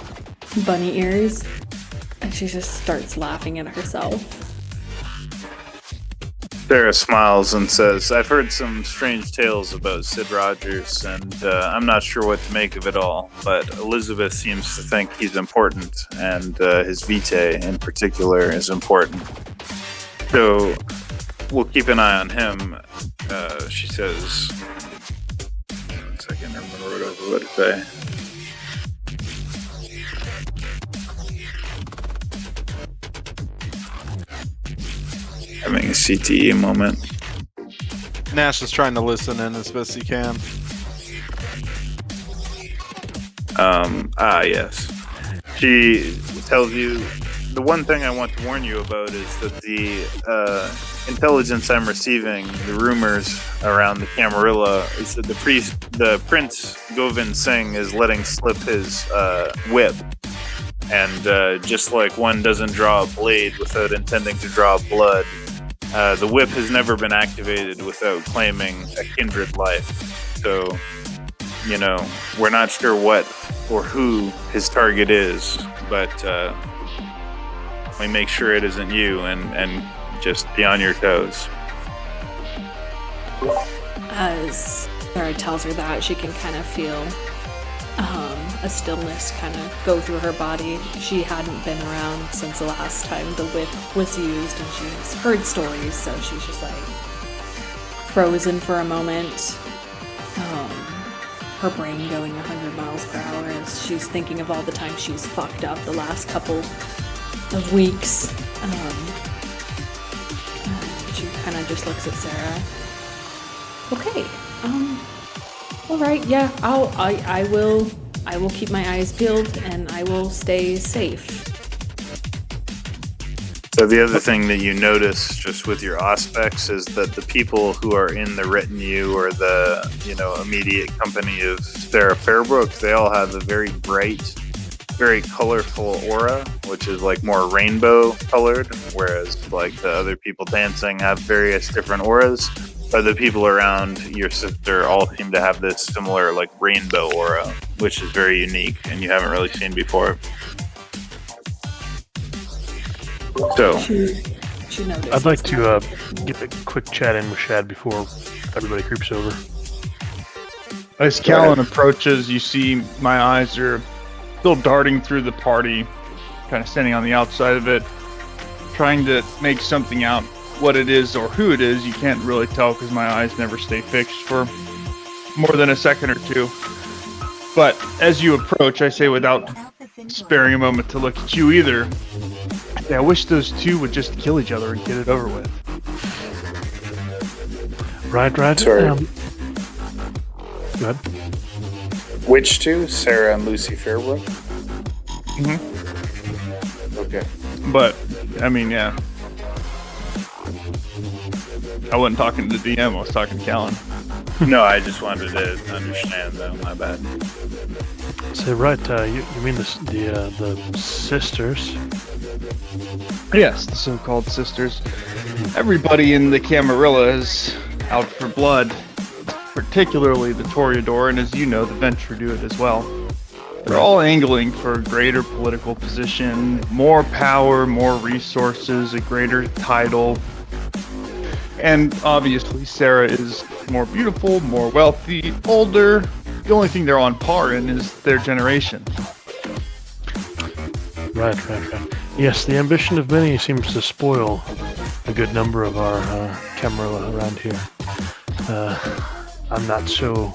bunny ears. And she just starts laughing at herself. Sarah smiles and says, "I've heard some strange tales about Sid Rogers, and I'm not sure what to make of it all, but Elizabeth seems to think he's important, and his vitae in particular is important. So we'll keep an eye on him," she says. 1 second, I wrote over what to say. Having a CTE moment. Nash is trying to listen in as best he can. Yes. She tells you, "The one thing I want to warn you about is that the intelligence I'm receiving, the rumors around the Camarilla, is that the Prince Govind Singh is letting slip his whip. And just like one doesn't draw a blade without intending to draw blood, the whip has never been activated without claiming a kindred life. So, we're not sure what or who his target is, but we make sure it isn't you, and just be on your toes." As Sarah tells her that, she can kind of feel a stillness kind of go through her body. She hadn't been around since the last time the whip was used, and she's heard stories, so she's just like frozen for a moment. Her brain going 100 miles per hour as she's thinking of all the times she's fucked up the last couple of weeks. She kind of just looks at Sarah. "Okay, all right, yeah, I will keep my eyes peeled, and I will stay safe." So the other thing that you notice just with your aspects is that the people who are in the retinue or the, immediate company of Sarah Fairbrook, they all have a very bright, very colorful aura, which is like more rainbow colored, whereas like the other people dancing have various different auras. But the people around your sister all seem to have this similar like rainbow aura, which is very unique and you haven't really seen before. So She noticed. I'd like to get a quick chat in with Shad before everybody creeps over. As Callan approaches, you see my eyes are still darting through the party, kind of standing on the outside of it, trying to make something out. What it is or who it is, you can't really tell because my eyes never stay fixed for more than a second or two. But as you approach, I say without sparing a moment to look at you either, I wish those two would just kill each other and get it over with. Right. Sorry. Go ahead. Which two? Sarah and Lucy Fairbrook? Okay. But, I mean, yeah. I wasn't talking to the DM, I was talking to Callan. No, I just wanted to understand that. My bad. So, right, you mean the sisters? Yes, the so-called sisters. Everybody in the Camarilla is out for blood, particularly the Toreador, and as you know, the Venture do it as well. They're all angling for a greater political position, more power, more resources, a greater title. And obviously, Sarah is more beautiful, more wealthy, older. The only thing they're on par in is their generation. Right. Yes, the ambition of many seems to spoil a good number of our Camarilla around here. I'm not so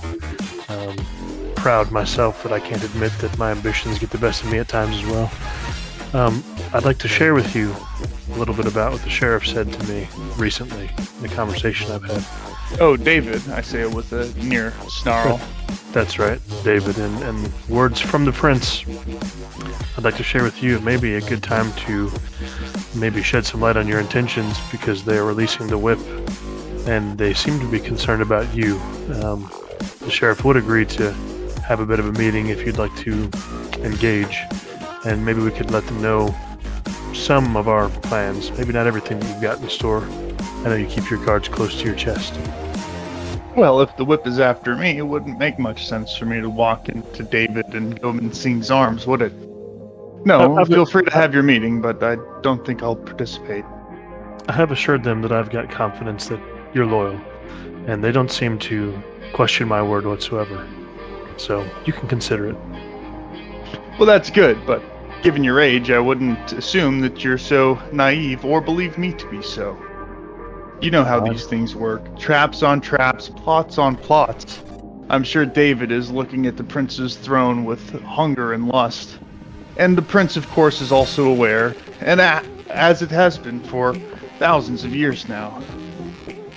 proud myself that I can't admit that my ambitions get the best of me at times as well. I'd like to share with you a little bit about what the sheriff said to me recently in the conversation I've had. Oh, David, I say it with a near snarl. That's right, David, and words from the prince. I'd like to share with you, it may be a good time to maybe shed some light on your intentions, because they are releasing the whip, and they seem to be concerned about you. The sheriff would agree to have a bit of a meeting if you'd like to engage, and maybe we could let them know some of our plans, maybe not everything that you've got in store. I know you keep your cards close to your chest. Well, if the whip is after me, it wouldn't make much sense for me to walk into David and Goman Singh's arms, would it? No, feel free to have your meeting, but I don't think I'll participate. I have assured them that I've got confidence that you're loyal, and they don't seem to question my word whatsoever. So, you can consider it. Well, that's good, but given your age, I wouldn't assume that you're so naive or believe me to be so. You know how these things work. Traps on traps, plots on plots. I'm sure David is looking at the prince's throne with hunger and lust. And the prince, of course, is also aware, and as it has been for thousands of years now.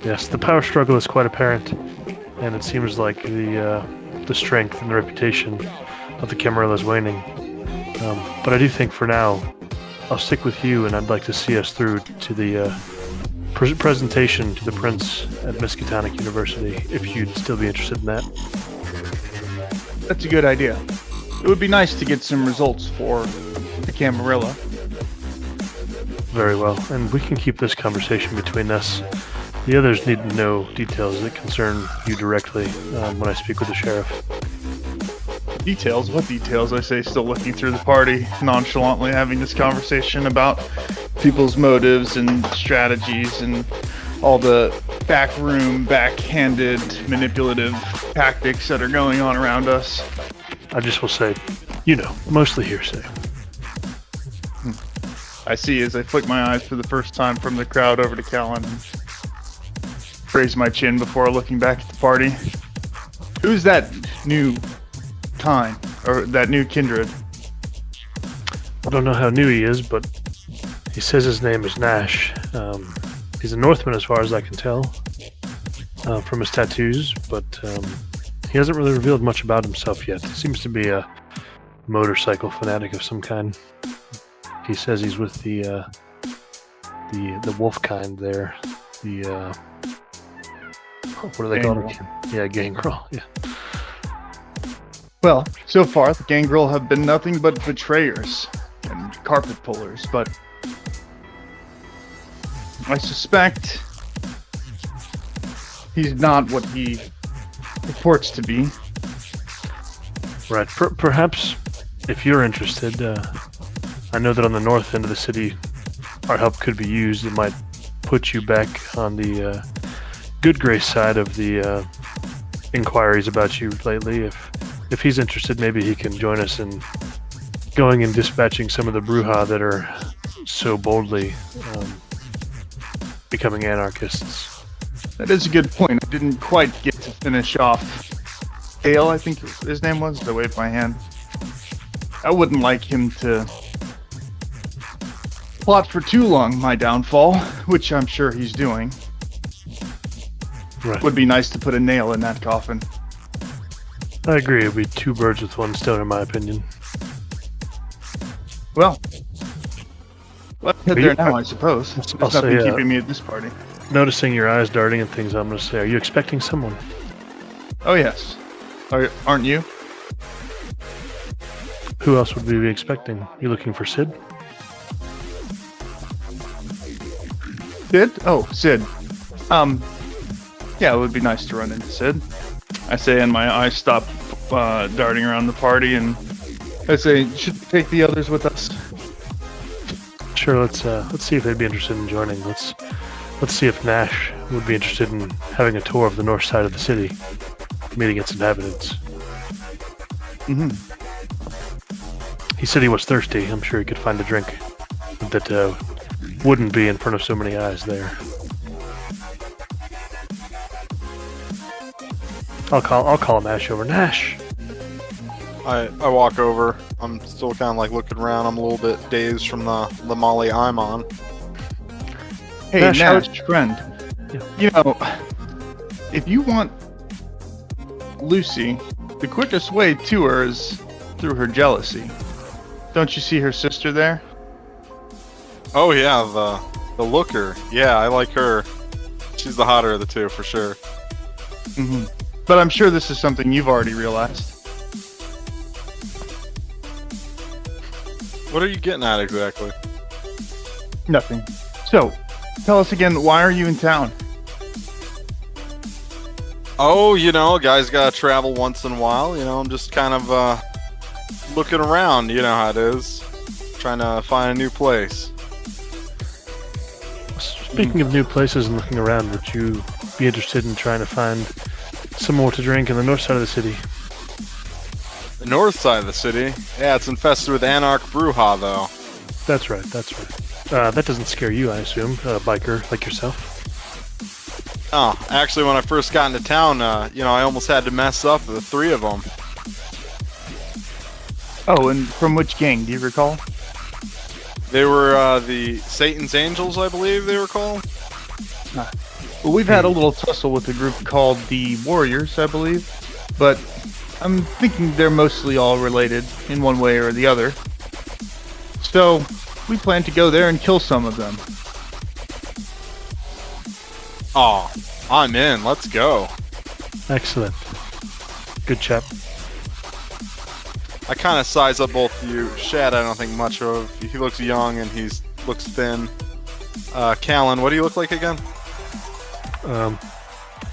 Yes, the power struggle is quite apparent, and it seems like the strength and the reputation of the Camarilla is waning. But I do think for now, I'll stick with you, and I'd like to see us through to the presentation to the prince at Miskatonic University, if you'd still be interested in that. That's a good idea. It would be nice to get some results for the Camarilla. Very well, and we can keep this conversation between us. The others need to know details that concern you directly when I speak with the sheriff. Details? What details? I say, still looking through the party, nonchalantly having this conversation about people's motives and strategies and all the backroom, backhanded, manipulative tactics that are going on around us. I just will say, mostly hearsay. I see as I flick my eyes for the first time from the crowd over to Callan and raise my chin before looking back at the party. Who's that new kind, or that new kindred? I don't know how new he is, but he says his name is Nash. He's a Northman as far as I can tell from his tattoos, but he hasn't really revealed much about himself yet. He seems to be a motorcycle fanatic of some kind. He says he's with the wolf kind there. What do they call it again? Yeah, Gangrel. Yeah. Well, so far the Gangrel have been nothing but betrayers and carpet pullers, but I suspect he's not what he purports to be. Right. Perhaps, if you're interested, I know that on the north end of the city, our help could be used. It might put you back on the good grace side of the inquiries about you lately. If he's interested, maybe he can join us in going and dispatching some of the Bruja that are so boldly becoming anarchists. That is a good point. I didn't quite get to finish off Dale, I think his name was. I waved my hand. I wouldn't like him to plot for too long my downfall, which I'm sure he's doing. Right. Would be nice to put a nail in that coffin. I agree. It'd be two birds with one stone, in my opinion. Well, let's head Are there you- now, I suppose. I'll There's nothing say, keeping me at this party. Noticing your eyes darting and things, I'm going to say, are you expecting someone? Oh, yes. Aren't you? Who else would we be expecting? You looking for Sid? Sid? Oh, Sid. Yeah, it would be nice to run into Sid. I say, and my eyes stop darting around the party, and I say, should we take the others with us? Sure. Let's see if they'd be interested in joining. Let's see if Nash would be interested in having a tour of the north side of the city, meeting its inhabitants. Mm-hmm. He said he was thirsty. I'm sure he could find a drink that wouldn't be in front of so many eyes there. I'll call Nash over. Nash. I walk over. I'm still kind of like looking around. I'm a little bit dazed from the Molly I'm on. Hey, Nash, how Nash, friend. Yeah. You know, if you want Lucy, the quickest way to her is through her jealousy. Don't you see her sister there? Oh yeah, the looker. Yeah, I like her. She's the hotter of the two for sure. Mm-hmm. But I'm sure this is something you've already realized. What are you getting at exactly? Nothing. So, tell us again, why are you in town? Oh, guys gotta travel once in a while. I'm just kind of looking around. You know how it is. Trying to find a new place. Speaking of new places and looking around, would you be interested in trying to find some more to drink in the north side of the city? The north side of the city? Yeah, it's infested with Anarch Bruja, though. That's right. That doesn't scare you, I assume, a biker like yourself. Oh, actually, when I first got into town, I almost had to mess up the three of them. Oh, and from which gang, do you recall? They were the Satan's Angels, I believe they were called. Well, we've had a little tussle with a group called the Warriors, I believe. But I'm thinking they're mostly all related in one way or the other. So, we plan to go there and kill some of them. Oh, I'm in. Let's go. Excellent. Good chap. I kind of size up both of you. Shad, I don't think much of. He looks young and he looks thin. Callan, what do you look like again?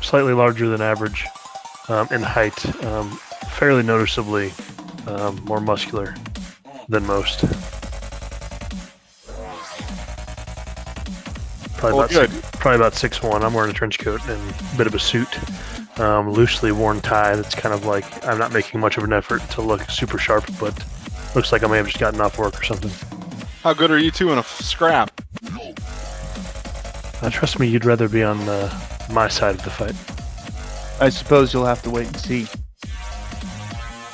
Slightly larger than average in height. Fairly noticeably more muscular than most. Probably about 6'1". I'm wearing a trench coat and a bit of a suit. Loosely worn tie that's kind of like, I'm not making much of an effort to look super sharp, but looks like I may have just gotten off work or something. How good are you two in a scrap? Trust me, you'd rather be on my side of the fight. I suppose you'll have to wait and see.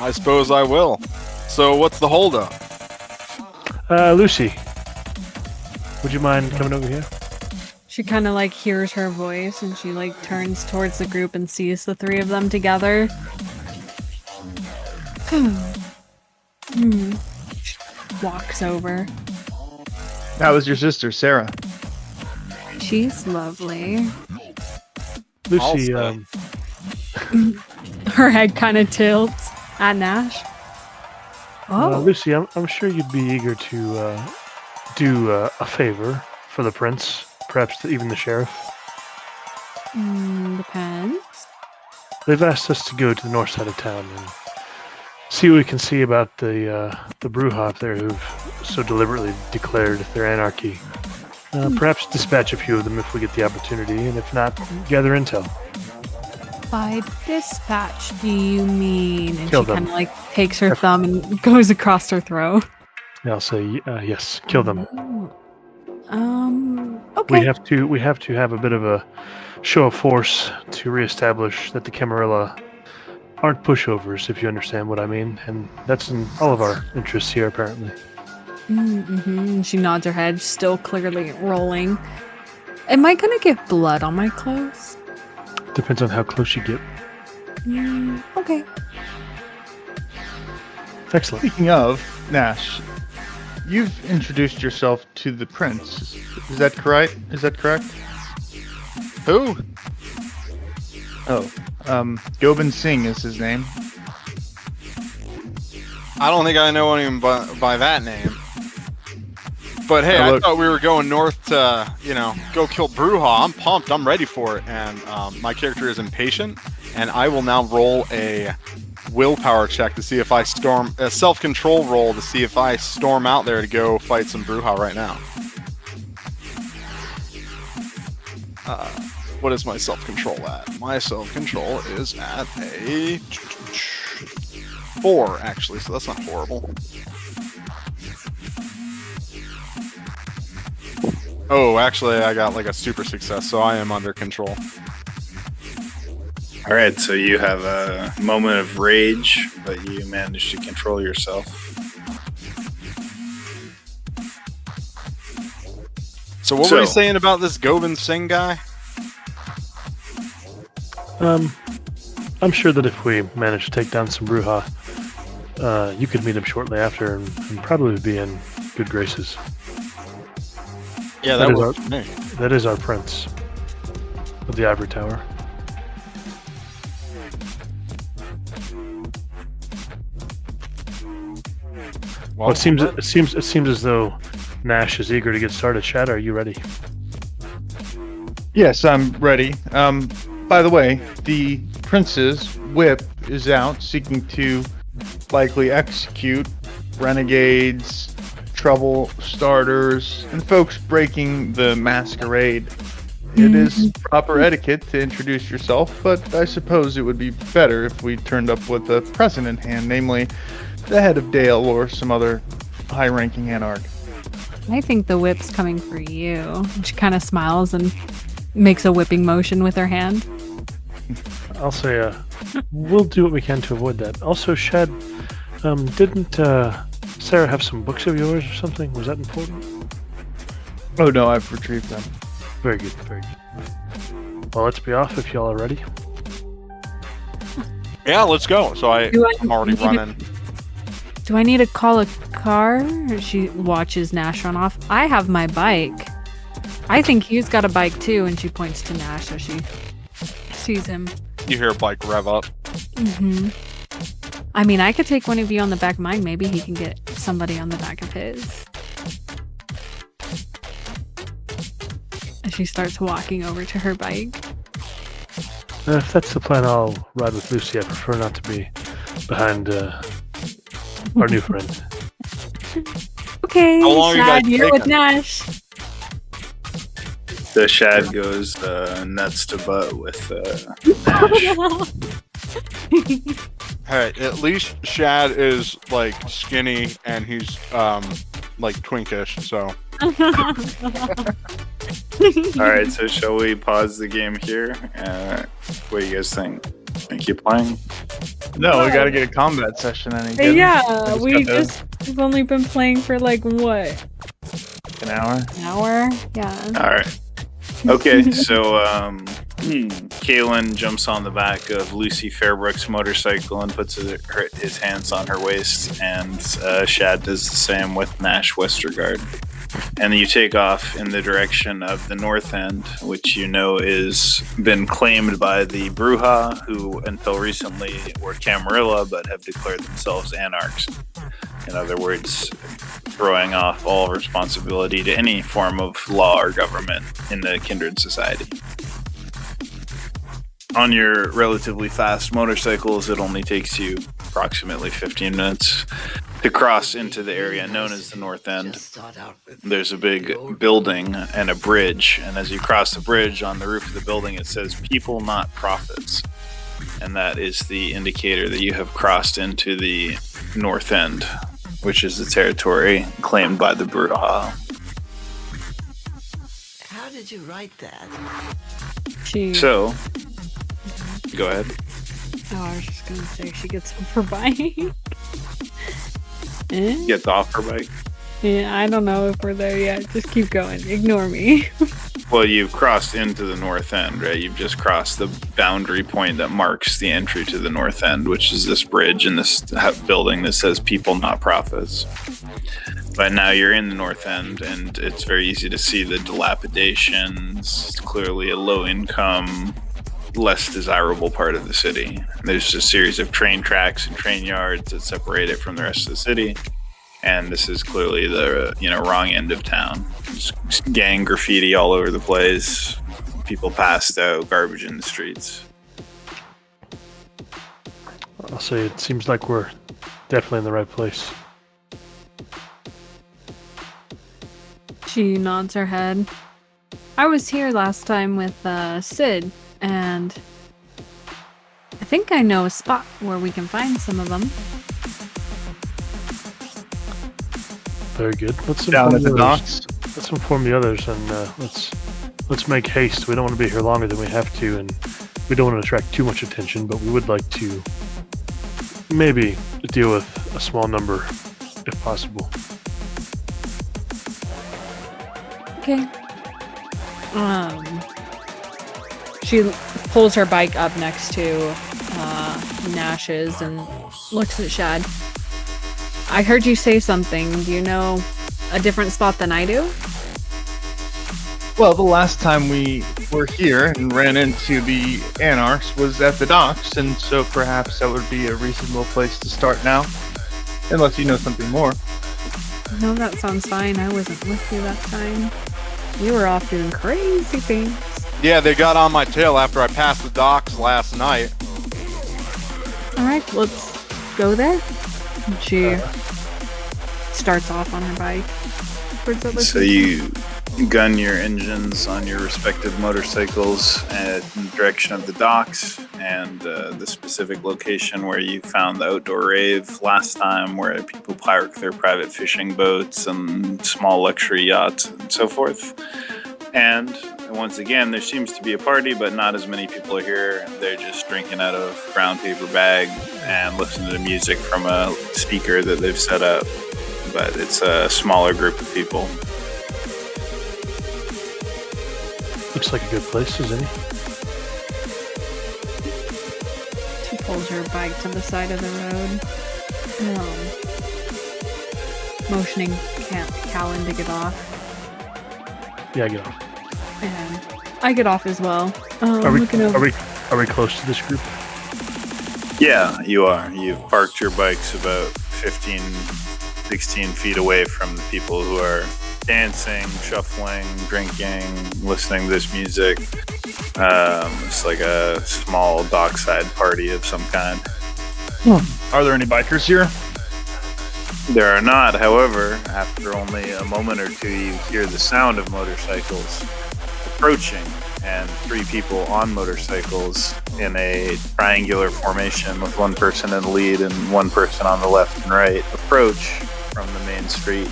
I suppose I will. So what's the holdup? Lucy, would you mind coming over here? She kind of like hears her voice and she like turns towards the group and sees the three of them together. Walks over. That was your sister, Sarah. She's lovely. Lucy, Her head kind of tilts at Nash. Oh, Lucy, I'm sure you'd be eager to do a favor for the prince, perhaps even the sheriff. Depends. They've asked us to go to the north side of town and see what we can see about the Bruja up there who've so deliberately declared their anarchy. Perhaps dispatch a few of them if we get the opportunity, and if not, gather intel. By dispatch, do you mean? And Kill she them. kind of like takes her thumb and goes across her throat. And I'll say yes, kill them. Okay. We have to have a bit of a show of force to reestablish that the Camarilla aren't pushovers, if you understand what I mean, and that's in all of our interests here, apparently. She nods her head, still clearly rolling. Am I gonna get blood on my clothes? Depends on how close you get. Okay. Excellent. Speaking of, Nash, you've introduced yourself to the prince. Is that correct? Who? Oh, Gobind Singh is his name. I don't think I know anyone by that name. But hey, Oh, I look. thought we were going north to, go kill Bruja. I'm pumped. I'm ready for it. And my character is impatient. And I will now roll a willpower check to see if I a self-control roll to see if I storm out there to go fight some Bruja right now. What is my self-control at? My self-control is at a 4, actually, so that's not horrible. Oh, actually, I got like a super success, so I am under control. All right, so you have a moment of rage, but you managed to control yourself. So what were you saying about this Gobind Singh guy? I'm sure that if we manage to take down some Bruja, you could meet him shortly after and probably be in good graces. Yeah, That that is works for me. That is our prince of the Ivory Tower. Well, it seems as though Nash is eager to get started. Shad, are you ready? Yes, I'm ready. By the way, the prince's whip is out, seeking to likely execute renegades, trouble starters, and folks breaking the masquerade. It is proper etiquette to introduce yourself, but I suppose it would be better if we turned up with a present in hand, namely the head of Dale or some other high-ranking anarch. I think the whip's coming for you. She kind of smiles and makes a whipping motion with her hand. I'll say we'll do what we can to avoid that. Also, Shad, didn't Sarah have some books of yours or something? Was that important? Oh no, I've retrieved them. Very good, very good. Well, let's be off if y'all are ready. Yeah, let's go. So I'm already running. Do I need to call a car? She watches Nash run off. I have my bike. I think he's got a bike too, and she points to Nash as she sees him. You hear a bike rev up. Mm-hmm. I mean, I could take one of you on the back of mine. Maybe he can get somebody on the back of his. And she starts walking over to her bike. If that's the plan, I'll ride with Lucy. I prefer not to be behind our new friend. Okay, How long are you Shad, guys you're with taking? Nash. The Shad goes nuts to butt with Nash. Hey, at least Shad is like skinny and he's like twinkish, so All right, so shall we pause the game here? What do you guys think? Think you playing? No, we gotta get a combat session in again. Yeah, we've only been playing for like what? An hour. An hour? Yeah. All right. Okay, so Kalen jumps on the back of Lucy Fairbrook's motorcycle and puts his hands on her waist, and Shad does the same with Nash Westergaard. And you take off in the direction of the North End, which you know is been claimed by the Bruja, who until recently were Camarilla, but have declared themselves anarchs. In other words, throwing off all responsibility to any form of law or government in the Kindred Society. On your relatively fast motorcycles, it only takes you approximately 15 minutes to cross into the area known as the North End. There's a big building and a bridge, and as you cross the bridge, on the roof of the building it says "People, Not Profits," and that is the indicator that you have crossed into the North End, which is the territory claimed by the Bruja. How did you write that? So, go ahead. Oh, I was just gonna say she gets off her bike. Eh? Gets off her bike. Yeah, I don't know if we're there yet. Just keep going. Ignore me. Well, you've crossed into the north end, right? You've just crossed the boundary point that marks the entry to the north end, which is this bridge and this building that says people, not profits. But now you're in the north end, and it's very easy to see the dilapidations. It's clearly a low-income, less desirable part of the city. There's a series of train tracks and train yards that separate it from the rest of the city. And this is clearly the wrong end of town. Just gang graffiti all over the place. People passed out, garbage in the streets. I'll say it seems like we're definitely in the right place. She nods her head. I was here last time with Sid, and I think I know a spot where we can find some of them. Very good. Let's Down inform at the the others. docks. Let's inform the others, and let's make haste. We don't want to be here longer than we have to, and we don't want to attract too much attention. But we would like to maybe deal with a small number, if possible. Okay. She pulls her bike up next to Nash's and looks at Shad. I heard you say something. Do you know a different spot than I do? Well, the last time we were here and ran into the Anarchs was at the docks, and so perhaps that would be a reasonable place to start now. Unless you know something more. No, that sounds fine. I wasn't with you that time. You were off doing crazy things. Yeah, they got on my tail after I passed the docks last night. Alright, let's go there. And she starts off on her bike. Towards the So you gun your engines on your respective motorcycles in the direction of the docks and the specific location where you found the outdoor rave last time, where people park their private fishing boats and small luxury yachts and so forth. And once again, there seems to be a party, but not as many people are here. They're just drinking out of a brown paper bag and listening to music from a speaker that they've set up. But it's a smaller group of people. Looks like a good place, doesn't it? She pulls her bike to the side of the road, motioning Callan to get off, Yeah, I get off. and I get off as well. Are we Looking over. are we close to this group? Yeah, you are. You've parked your bikes about 15, 16 feet away from the people who are dancing, shuffling, drinking, listening to this music. It's like a small dockside party of some kind. Are there any bikers here? There are not, however, after only a moment or two, you hear the sound of motorcycles approaching, and three people on motorcycles in a triangular formation with one person in the lead and one person on the left and right approach from the main street.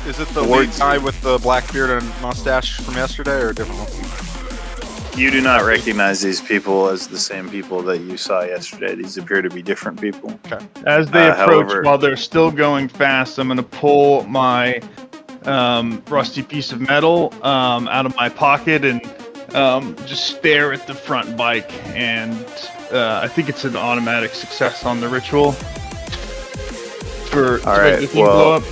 Is it the Towards lead guy you. with the black beard and mustache from yesterday, or a different one? You do not recognize these people as the same people that you saw yesterday. These appear to be different people. As they approach, However- while they're still going fast, I'm going to pull my rusty piece of metal out of my pocket and just stare at the front bike. And I think it's an automatic success on the ritual. To All right, make the thing well, blow up.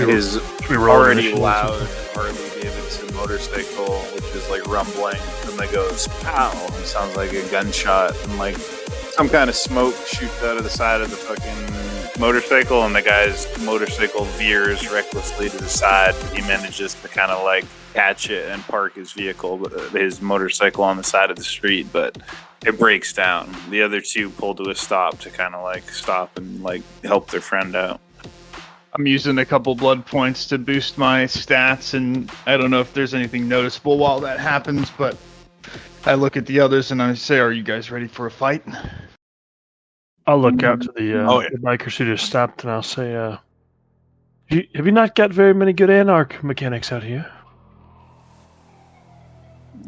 His Should we roll already initiative or loud something? Harley Davidson motorcycle, which is like rumbling, and then goes pow. It sounds like a gunshot, and like some kind of smoke shoots out of the side of the fucking motorcycle, and the guy's motorcycle veers recklessly to the side. He manages to kind of like catch it and park his motorcycle on the side of the street, but it breaks down. The other two pull to a stop to kind of like stop and like help their friend out. I'm using a couple blood points to boost my stats, and I don't know if there's anything noticeable while that happens, but I look at the others and I say, are you guys ready for a fight? I'll look out to the, yeah. the bikers who just stopped, and I'll say, have you not got very many good Anarch mechanics out here?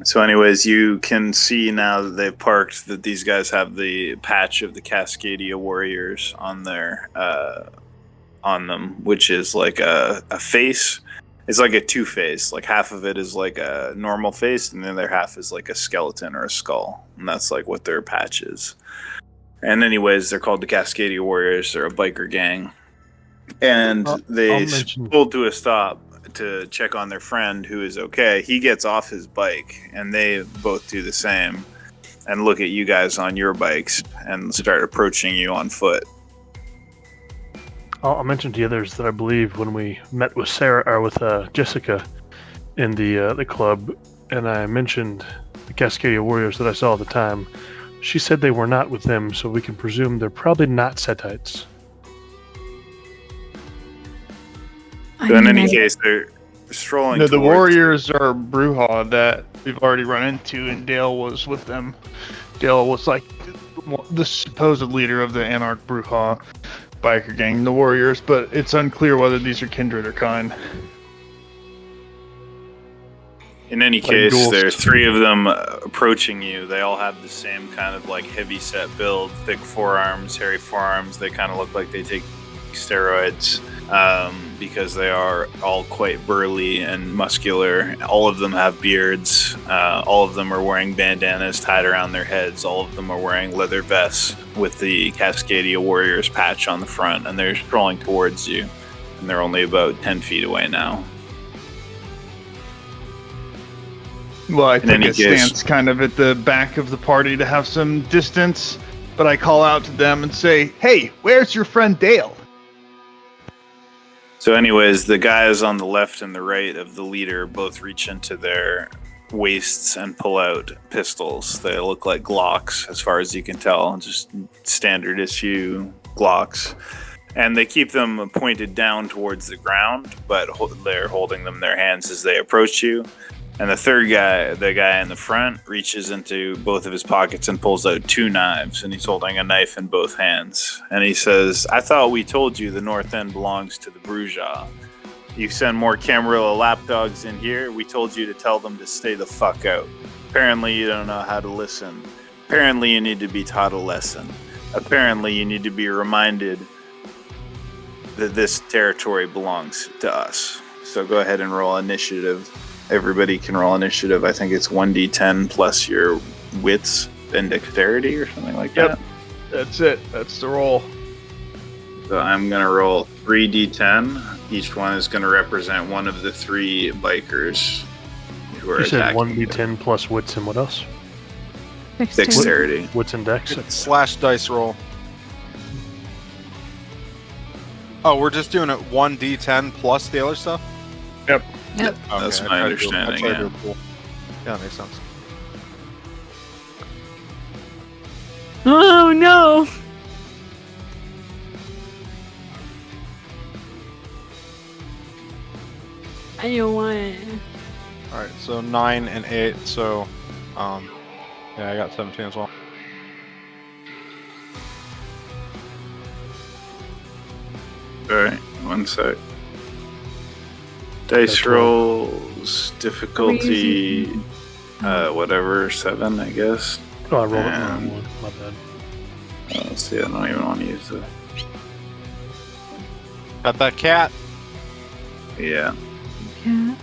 So anyways, you can see now that they've parked that these guys have the patch of the Cascadia Warriors on their on them, which is like a face It's like a two-face. Like half of it is like a normal face, and the other half is like a skeleton or a skull. And that's like what their patch is. And anyways, they're called the Cascadia Warriors. They're a biker gang. And they pulled to a stop to check on their friend who is okay. He gets off his bike, and they both do the same and look at you guys on your bikes and start approaching you on foot. I'll mention to the others that I believe when we met with Jessica in the club, and I mentioned the Cascadia Warriors that I saw at the time, she said they were not with them, so we can presume they're probably not Setites. So in any case, they're strolling. No, the Warriors are Bruja that we've already run into, and Dale was with them. Dale was like the supposed leader of the Anarch Bruja biker gang, the Warriors, but it's unclear whether these are kindred or kind. In any case, there are three of them approaching you. They all have the same kind of like heavy set build, thick forearms, hairy forearms. They kind of look like they take steroids because they are all quite burly and muscular. All of them have beards. All of them are wearing bandanas tied around their heads. All of them are wearing leather vests with the Cascadia Warriors patch on the front, and they're strolling towards you. And they're only about 10 feet away now. Well, I take a stance kind of at the back of the party to have some distance, but I call out to them and say, "Hey, where's your friend Dale?" So anyways, the guys on the left and the right of the leader both reach into their waists and pull out pistols. They look like Glocks, as far as you can tell, just standard issue Glocks. And they keep them pointed down towards the ground, but they're holding them in their hands as they approach you. And the third guy, the guy in the front, reaches into both of his pockets and pulls out two knives, and he's holding a knife in both hands. And he says, "I thought we told you the North End belongs to the Bruja. You send more Camarilla lapdogs in here. We told you to tell them to stay the fuck out. Apparently you don't know how to listen. Apparently you need to be taught a lesson. Apparently you need to be reminded that this territory belongs to us." So go ahead and roll initiative. Everybody can roll initiative. I think it's 1d10 plus your wits and dexterity or something like that. That's it. That's the roll. So I'm going to roll 3d10. Each one is going to represent one of the three bikers who are You said attacking. 1d10 plus wits and what else? Dexterity. Wits and dex. Slash dice roll. Oh, we're just doing it 1d10 plus the other stuff? Yep. Yep. That's Okay, my I tried to understanding, do yeah. a pool. Yeah, makes sense. Oh no! I don't want it. Alright, so 9 and 8, so yeah, I got 17 as well. Alright, one sec. Dice rolls, difficulty, whatever, 7, I guess. Oh, I rolled it And- wrong one. My bad. Let's see, I don't even want to use it. Got that cat. Yeah. Yeah.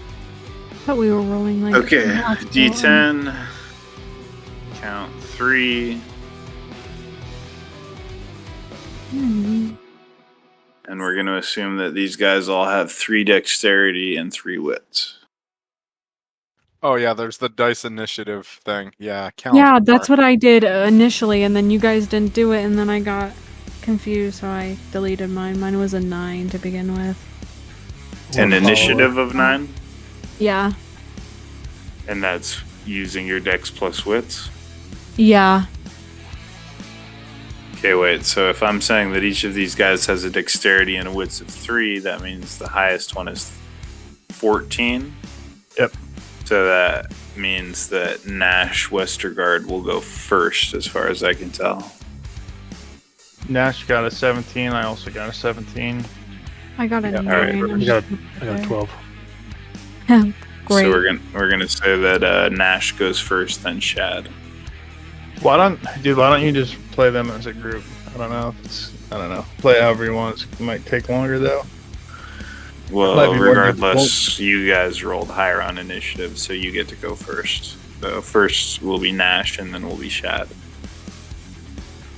Thought we were rolling like. Okay, multiple. D10. Count 3. Hmm. And we're going to assume that these guys all have 3 dexterity and 3 wits. Oh yeah, there's the dice initiative thing. Yeah, count. Yeah, that's what I did initially, and then you guys didn't do it, and then I got confused, so I deleted mine. Mine was a 9 to begin with. An initiative of 9? Yeah. And that's using your dex plus wits? Yeah. Okay, wait. So if I'm saying that each of these guys has a dexterity and a wits of 3, that means the highest one is 14? Yep. So that means that Nash Westergaard will go first, as far as I can tell. Nash got a 17. I also got a 17. I got a 9. alright. I got a 12. Great. So we're gonna say that Nash goes first, then Shad. Why don't you just play them as a group? I don't know. Play however you want. It might take longer though. Well, Might be more regardless, you guys rolled higher on initiative, so you get to go first. So first will be Nash, and then will be Shad.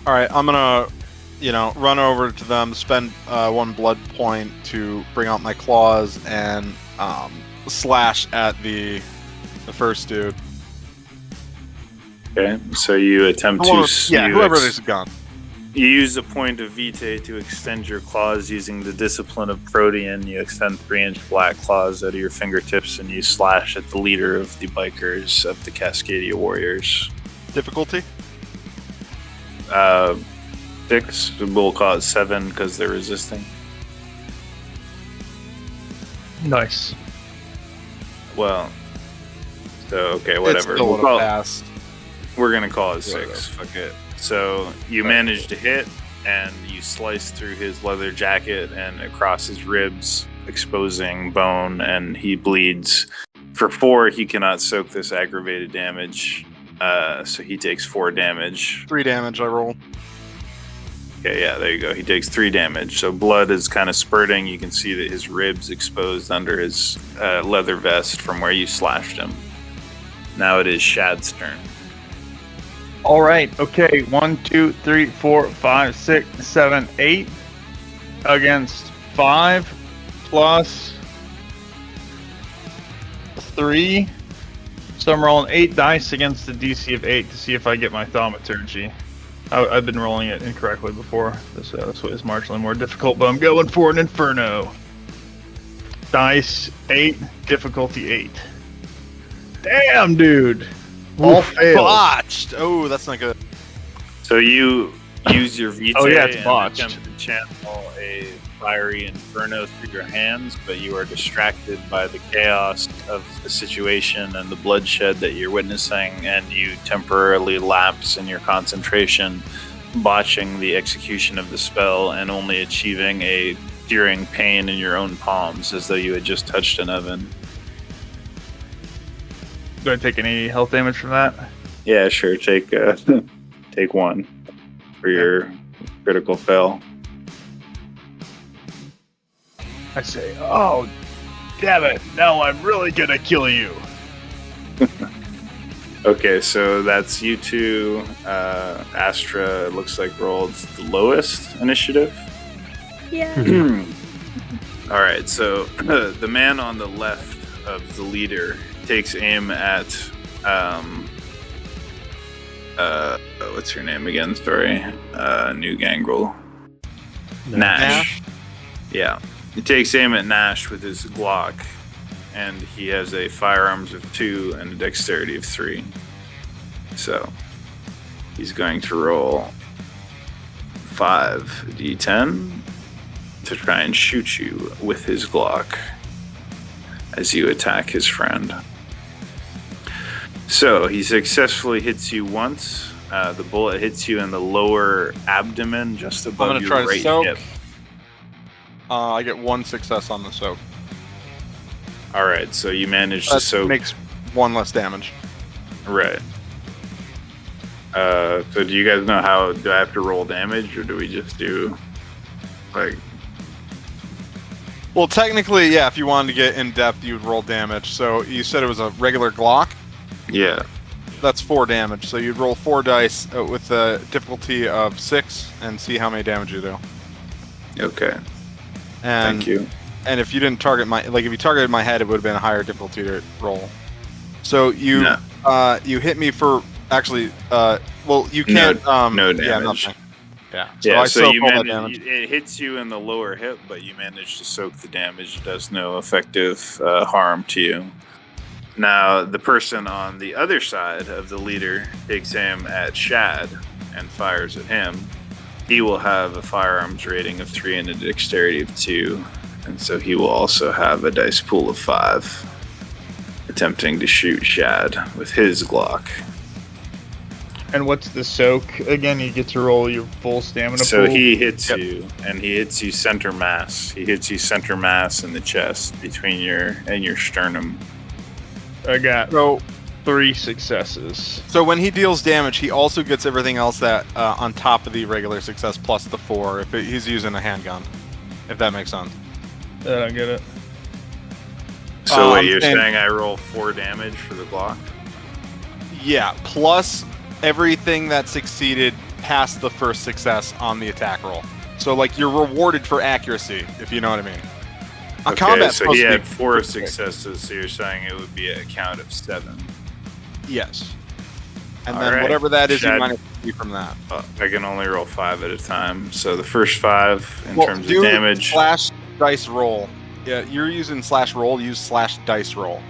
All right, I'm gonna, run over to them, spend 1 blood point to bring out my claws and slash at the first dude. Okay, so you attempt whoever there's a gun. You use a point of vitae to extend your claws using the discipline of Protean. You extend 3-inch black claws out of your fingertips and you slash at the leader of the bikers of the Cascadia Warriors. Difficulty? 6. We'll call it 7 because they're resisting. Nice. Well, so okay, whatever. It still We'll would have call- passed. We're gonna call it 6. Fuck it. So you manage to hit, and you slice through his leather jacket and across his ribs, exposing bone, and he bleeds. For 4, he cannot soak this aggravated damage, so he takes 4 damage. 3 damage I roll. Okay, yeah, there you go. He takes 3 damage. So blood is kind of spurting. You can see that his ribs exposed under his leather vest from where you slashed him. Now it is Shad's turn. All right. Okay. 1, 2, 3, 4, 5, 6, 7, 8 against 5 plus 3. So I'm rolling 8 dice against the DC of 8 to see if I get my thaumaturgy. I've been rolling it incorrectly before. This way is marginally more difficult, but I'm going for an Inferno. Dice 8, difficulty 8. Damn, dude. All fails. Botched! Oh, that's not good. So you use your vitae Oh, yeah, it's and botched. attempt to channel a fiery inferno through your hands, but you are distracted by the chaos of the situation and the bloodshed that you're witnessing, and you temporarily lapse in your concentration, botching the execution of the spell and only achieving a searing pain in your own palms as though you had just touched an oven. Do I take any health damage from that? Yeah, sure. Take 1 for your critical fail. I say, oh, damn it. Now I'm really gonna kill you. Okay, so that's you two. Astra looks like rolled the lowest initiative. Yeah. All right, so the man on the left of the leader takes aim at what's her name again? Sorry, New Gangrel. Nash. Yeah, he takes aim at Nash with his Glock, and he has a firearms of 2 and a dexterity of 3. So he's going to roll 5d10 to try and shoot you with his Glock as you attack his friend. So he successfully hits you once. The bullet hits you in the lower abdomen, just above I'm gonna your try to right soak. hip. I get 1 success on the soak. All right, so you manage to That soak. makes 1 less damage. Right. So do you guys know how? Do I have to roll damage, or do we just do like? Well, technically, yeah, if you wanted to get in depth, you'd roll damage. So you said it was a regular Glock? Yeah. That's 4 damage. So you'd roll 4 dice with a difficulty of 6 and see how many damage you do. Okay. And, Thank you. And if you didn't target if you targeted my head, it would have been a higher difficulty to roll. So you No. you hit me for actually well you can't no yeah, damage. nothing. Yeah. Yeah, I so soak you all that manage, damage. it hits you in the lower hip, but you manage to soak the damage. It does no effective harm to you. Now, the person on the other side of the leader takes aim at Shad and fires at him. He will have a firearms rating of 3 and a dexterity of 2, and so he will also have a dice pool of 5, attempting to shoot Shad with his Glock. And what's the soak? Again, you get to roll your full stamina So pool. he hits you, and he hits you center mass. He hits you center mass in the chest between your sternum. I got So 3 successes. So when he deals damage, he also gets everything else that on top of the regular success plus the 4 if he's using a handgun. If that makes sense. I don't get it. So wait, you're and- saying I roll 4 damage for the block? Yeah, plus everything that succeeded past the first success on the attack roll. So like you're rewarded for accuracy, if you know what I mean. On combat, so supposed he to be had 4 quick. successes, so you're saying it would be a count of 7. Yes. And All then right. whatever that is, you Shad- minus 3 from that. I can only roll 5 at a time. So the first 5 in Well, terms of do damage. slash dice roll. Yeah, you're using slash roll. Use slash dice roll.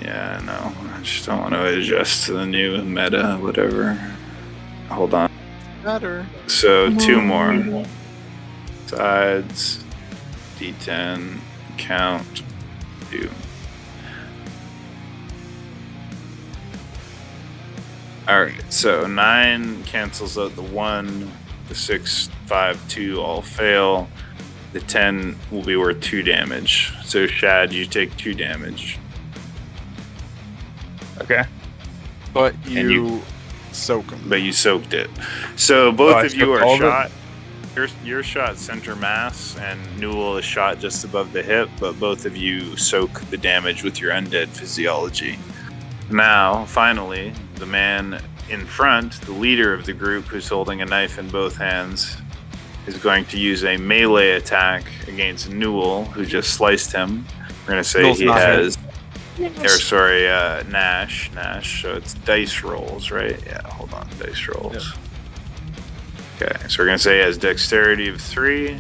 Yeah, no, I just don't want to adjust to the new meta, whatever. Hold on. Better. So 2 more. Sides, D10, count, 2. Alright, so 9 cancels out the 1, the 6, 5, 2 all fail. The 10 will be worth 2 damage. So Shad, you take 2 damage. Okay. But And you- soak them. But you soaked it. So both I of you soaked are all of it? shot. You're shot center mass, and Newell is shot just above the hip, but both of you soak the damage with your undead physiology. Now, finally, the man in front, the leader of the group who's holding a knife in both hands, is going to use a melee attack against Newell, who just sliced him. We're going to say Newell's he not has... Nash. So it's dice rolls, right? Yeah, hold on. Dice rolls. Okay, so we're going to say he has dexterity of 3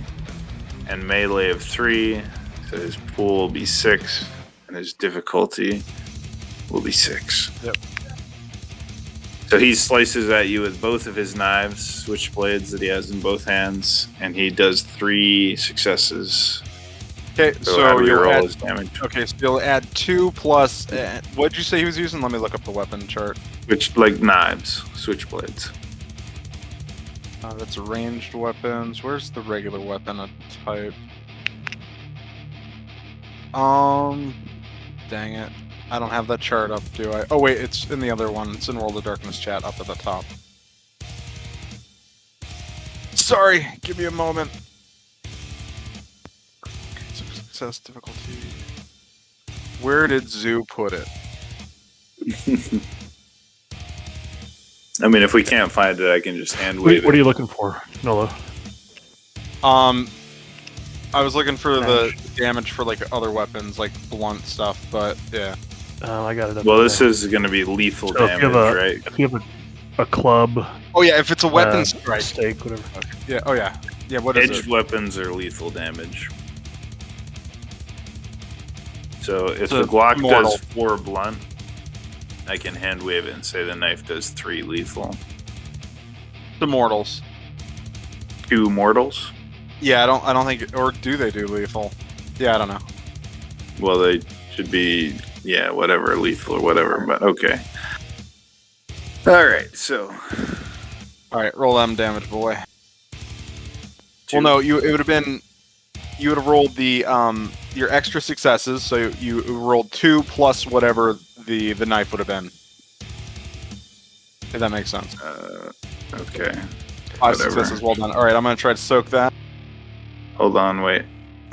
and melee of 3. So his pool will be 6 and his difficulty will be 6. Yep. So he slices at you with both of his knives, switchblades that he has in both hands, and he does 3 successes. Okay, So, so how do we you'll roll add. his damage? Okay, so you'll add 2 plus. What'd you say he was using? Let me look up the weapon chart. Which, like knives, switchblades. That's ranged weapons. Where's the regular weapon type? Dang it. I don't have that chart up, do I? Oh wait, it's in the other one. It's in World of Darkness chat up at the top. Sorry, give me a moment. Success difficulty. Where did Zoo put it? I mean, if we can't find it, I can just hand What, wave what are it. you looking for, Nolo? I was looking for the damage for like other weapons, like blunt stuff, but yeah. I got it up Well, there. this is going to be lethal So if you damage, have right? If you have a club, Oh yeah, if it's a weapon strike. stake, whatever. Yeah. Oh yeah. Yeah. What is Edged it? weapons are lethal damage. So if It's the a Glock mortal. does 4 blunt, I can hand wave it and say the knife does 3 lethal. The mortals. 2 mortals? Yeah, I don't think, or do they do lethal? Yeah, I don't know. Well, they should be, yeah, whatever, lethal or whatever, but okay. Alright, so. All right, roll them damage, boy. 2. Well, no, you would have rolled the your extra successes, so you rolled 2 plus whatever the knife would have been. If that makes sense. Okay. 5 whatever. successes, well done. All right, I'm gonna try to soak that. Hold on, wait.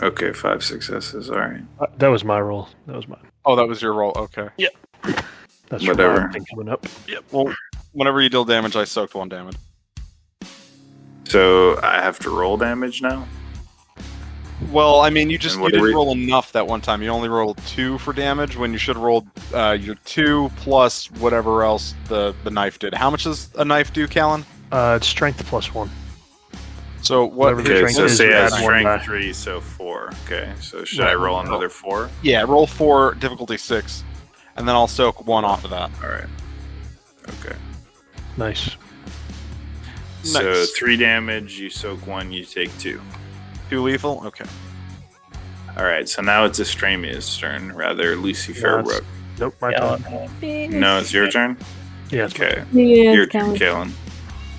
Okay, 5 successes, alright. That was my roll. That was mine. Oh, that was your roll. Okay. That's Whatever. Whatever. Coming up. Well, whenever you deal damage, I soaked 1 damage. So I have to roll damage now? Well, I mean, you And what didn't do we- roll enough that one time. You only rolled 2 for damage when you should have rolled your 2 plus whatever else the knife did. How much does a knife do, Callan? It's strength plus 1. So what? Whatever the Okay, strength so is, say you I have add 1 die. strength 3, so 4. Okay, so should I roll another 4? Yeah, roll 4, difficulty 6, and then I'll soak 1 off of that. Alright. Okay. Nice. So Nice. 3 damage, you soak 1, you take 2. 2 lethal. Okay. Alright, so now it's Estramia's turn, rather Lucy Yeah, Fairbrook. Nope, my turn. No, it's your turn? Yeah, it's my Okay. Yeah, Your turn, Kalen.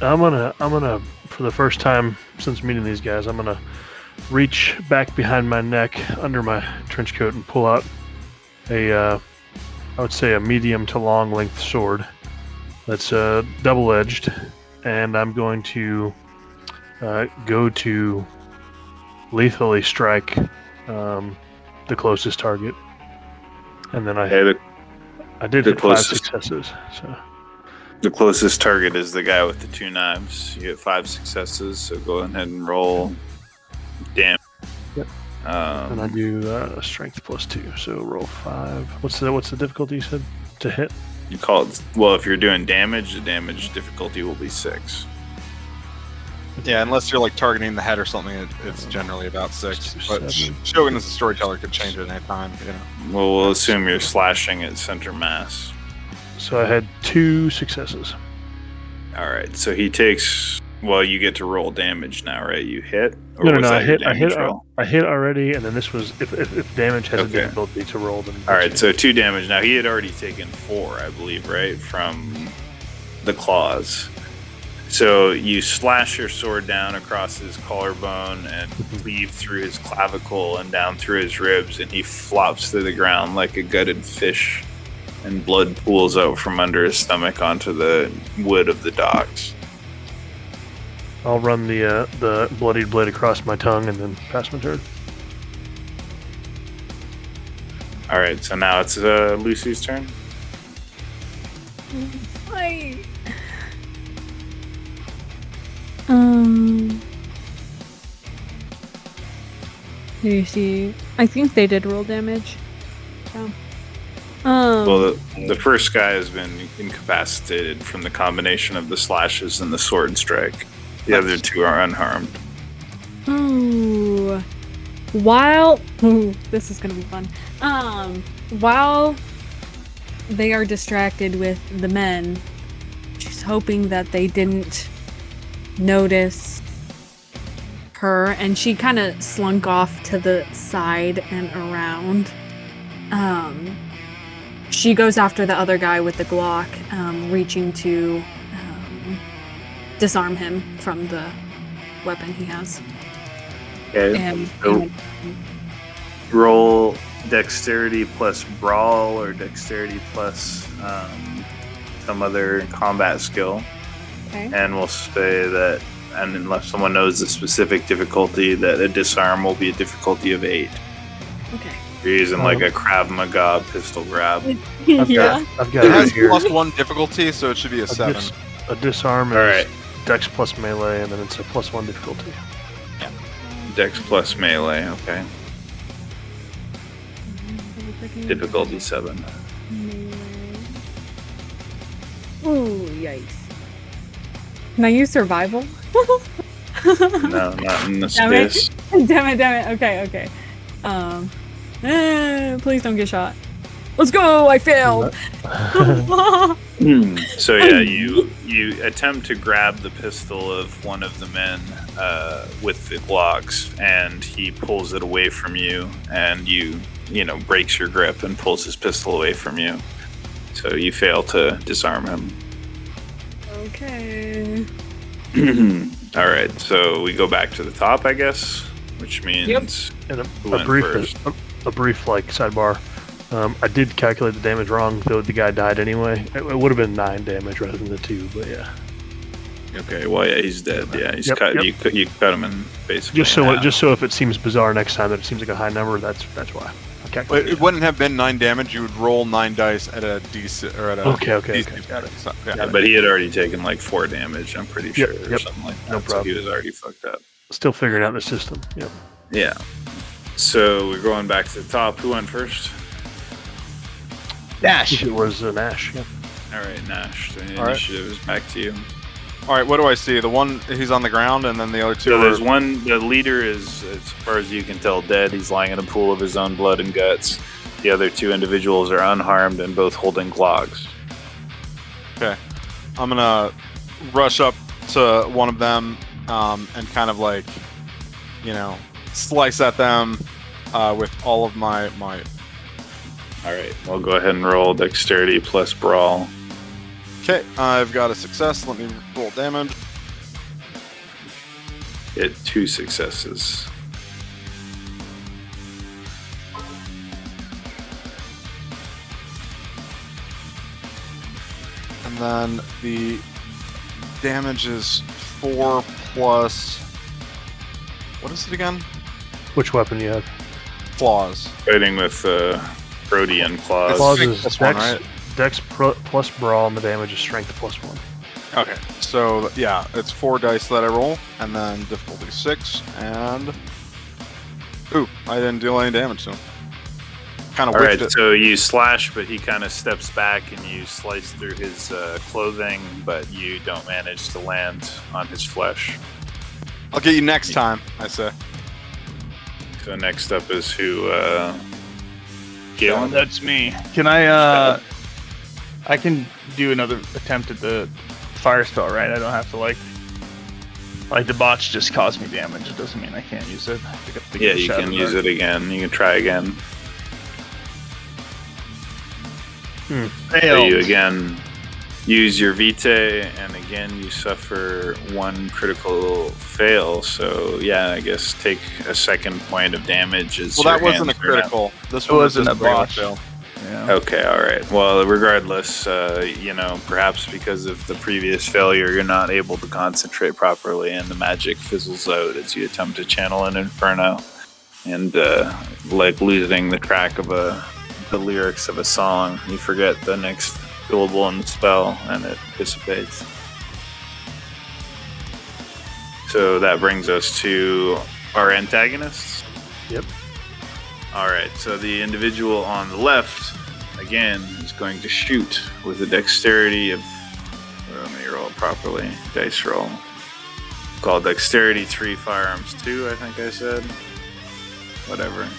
I'm gonna for the first time since meeting these guys, I'm gonna reach back behind my neck under my trench coat and pull out a I would say a medium to long length sword that's double edged, and I'm going to go to lethally strike the closest target. And then Okay, I did the hit 5 closest- successes. So the closest target is the guy with the 2 knives. You get 5 successes, so go ahead and roll damage. Yep. And I do strength +2, so roll 5. What's the difficulty you said to hit? You call it, well, if you're doing damage, the damage difficulty will be 6. Yeah, unless you're like targeting the head or something, it's generally about 6. But 7. Shogun as a storyteller could change it at any time. You know. Well, we'll assume you're slashing at center mass. So I had 2 successes. All right, so he takes. Well, you get to roll damage now, right? You hit. Or No, was that I your hit. damage roll? I hit already, and then this was if damage has Okay. a difficulty to roll. Then All right, so 2 damage. Now he had already taken 4, I believe, right, from the claws. So you slash your sword down across his collarbone and cleave through his clavicle and down through his ribs, and he flops to the ground like a gutted fish, and blood pools out from under his stomach onto the wood of the docks. I'll run the bloodied blade across my tongue and then pass my turn. All right, so now it's Lucy's turn. Fight. Let me see. I think they did roll damage. So. Well, the first guy has been incapacitated from the combination of the slashes and the sword strike. The other 2 are unharmed. Ooh. This is gonna be fun. While they are distracted with the men, she's hoping that they didn't notice her, and she kind of slunk off to the side and around. She goes after the other guy with the Glock, reaching to disarm him from the weapon he has. Okay. And So roll dexterity plus brawl or dexterity plus some other combat skill. okay. And we'll say that, and unless someone knows the specific difficulty, that a disarm will be a difficulty of 8. Okay. You're using like a Krav Maga pistol grab. I've Yeah. got It it has here. +1 difficulty, so it should be a 7. A disarm is All right. Dex plus melee, and then it's a +1 difficulty. Dex plus melee, okay. Difficulty 7. Ooh, yikes. Can I use survival? No, not in this Damn it. case. Damn it. Okay. Please don't get shot. Let's go! I failed! So yeah, you attempt to grab the pistol of one of the men with the Glocks, and he pulls it away from you, and you breaks your grip and pulls his pistol away from you. So you fail to disarm him. Okay. All right, so we go back to the top, I guess, which means And who a went brief, first? a brief like sidebar. I did calculate the damage wrong, though the guy died anyway. It would have been 9 damage rather than the 2, but yeah. Okay, well, yeah, he's dead. Yeah, he's Yep, cut. yep. You cut him in basically. Just so in half. just so if it seems bizarre next time that it seems like a high number, that's why. I But calculated. it wouldn't have been 9 damage. You would roll 9 dice at a DC or at a Okay, DC. got it. So, yeah. Yeah, but he had already taken like 4 damage, I'm pretty sure, or yep. something like that. No So problem. he was already fucked up. Still figuring out the system. Yeah. Yeah. So we're going back to the top. Who went first? Dash. It was Nash. Yeah. All right, Nash. The All right. initiative is back to you. All right, what do I see? The one he's on the ground, and then the other 2 So are. there's one. The leader is, as far as you can tell, dead. He's lying in a pool of his own blood and guts. The other 2 individuals are unharmed and both holding Glocks. Okay, I'm gonna rush up to one of them and kind of like, slice at them with all of my might. All right, we'll go ahead and roll dexterity plus brawl. Okay, I've got a success. Let me roll damage. Get 2 successes. And then the damage is 4 plus. What is it again? Which weapon you have? Claws. Fighting with Protean claws. Claws Strength is plus one, right? Dex plus brawl, and the damage is strength plus 1. Okay, so yeah, it's 4 dice that I roll, and then difficulty 6, and ooh, I didn't deal any damage to him. Kind of All right, whiffed it. so you slash, but he kind of steps back, and you slice through his clothing, but you don't manage to land on his flesh. I'll get you next time, I say. So next up is who? Galen. That's me. Can I can do another attempt at the fire spell, right? I don't have to like the bots just cause me damage. It doesn't mean I can't use it. Yeah, you can use it again. You can try again. So Failed. you again use your vitae, and again you suffer 1 critical fail. So yeah, I guess take a 2nd point of damage. As Well, your that wasn't a hands are out. critical. This It one was wasn't just a regular botch. fail. Yeah. Okay, all right. Well, regardless, perhaps because of the previous failure, you're not able to concentrate properly, and the magic fizzles out as you attempt to channel an inferno, and like losing the track of the lyrics of a song, you forget the next syllable in the spell, and it dissipates. So that brings us to our antagonists. Yep. All right, so the individual on the left, again, is going to shoot with a dexterity of, let me roll it properly, dice roll. Called dexterity 3, firearms 2, I think I said. Whatever.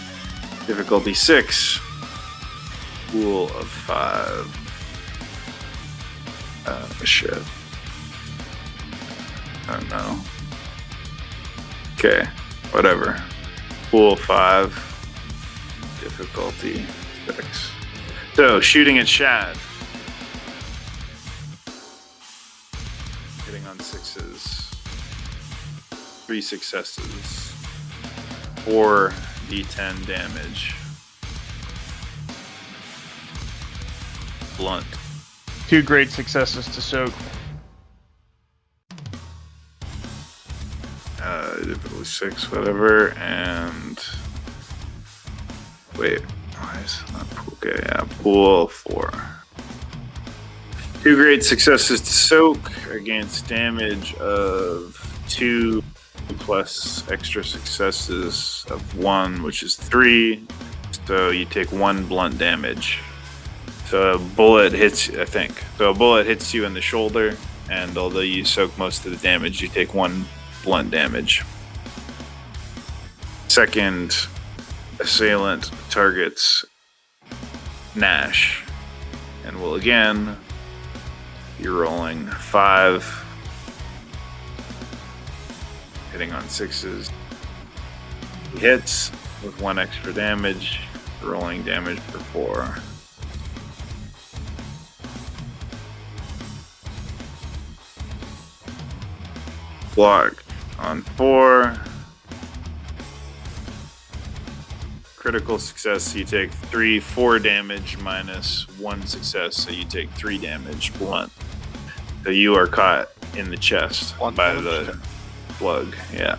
Difficulty 6. Pool of 5. Shit. I don't know. Okay, whatever. Pool 5. Difficulty 6. So, shooting at Shad. Hitting on 6s. 3 successes. 4 d10 damage. Blunt. 2 great successes to soak. Difficulty 6, whatever, and wait, why is it not pool? Okay, yeah, pool 4. 2 great successes to soak against damage of 2 plus extra successes of 1, which is 3. So you take 1 blunt damage. So a bullet hits, I think. So a bullet hits you in the shoulder, and although you soak most of the damage, you take 1 blunt damage. Second assailant targets Nash, and will again be rolling 5, hitting on 6s. He hits with 1 extra damage, rolling damage for 4. Block on 4. Critical success, you take 4 damage minus 1 success, so you take 3 damage blunt. So you are caught in the chest Blunt by damage? the plug, yeah.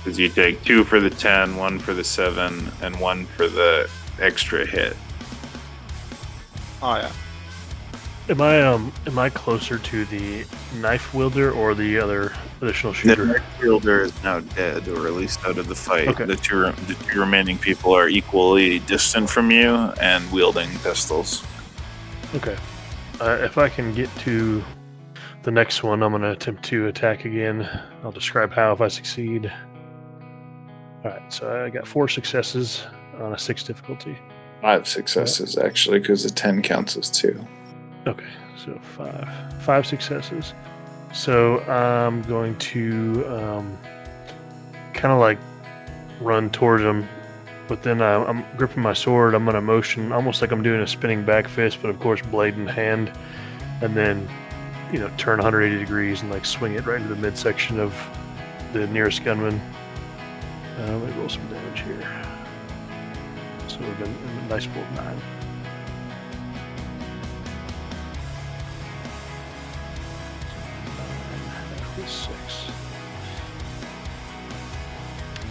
Because you take 2 for the 10, 1 for the 7, and 1 for the extra hit. Oh yeah. Am I closer to the knife wielder or the other additional shooter? The fielder is now dead, or at least out of the fight. Okay. The two remaining people are equally distant from you and wielding pistols. Okay. If I can get to the next one, I'm going to attempt to attack again. I'll describe how if I succeed. Alright, so I got 4 successes on a 6 difficulty. 5 successes, actually, because the 10 counts as 2. Okay, so 5 successes. So I'm going to kind of like run towards him, but then I'm gripping my sword. I'm going to motion almost like I'm doing a spinning back fist, but of course blade in hand, and then turn 180 degrees and like swing it right into the midsection of the nearest gunman. Let me roll some damage here. So we've been a nice pool of 9.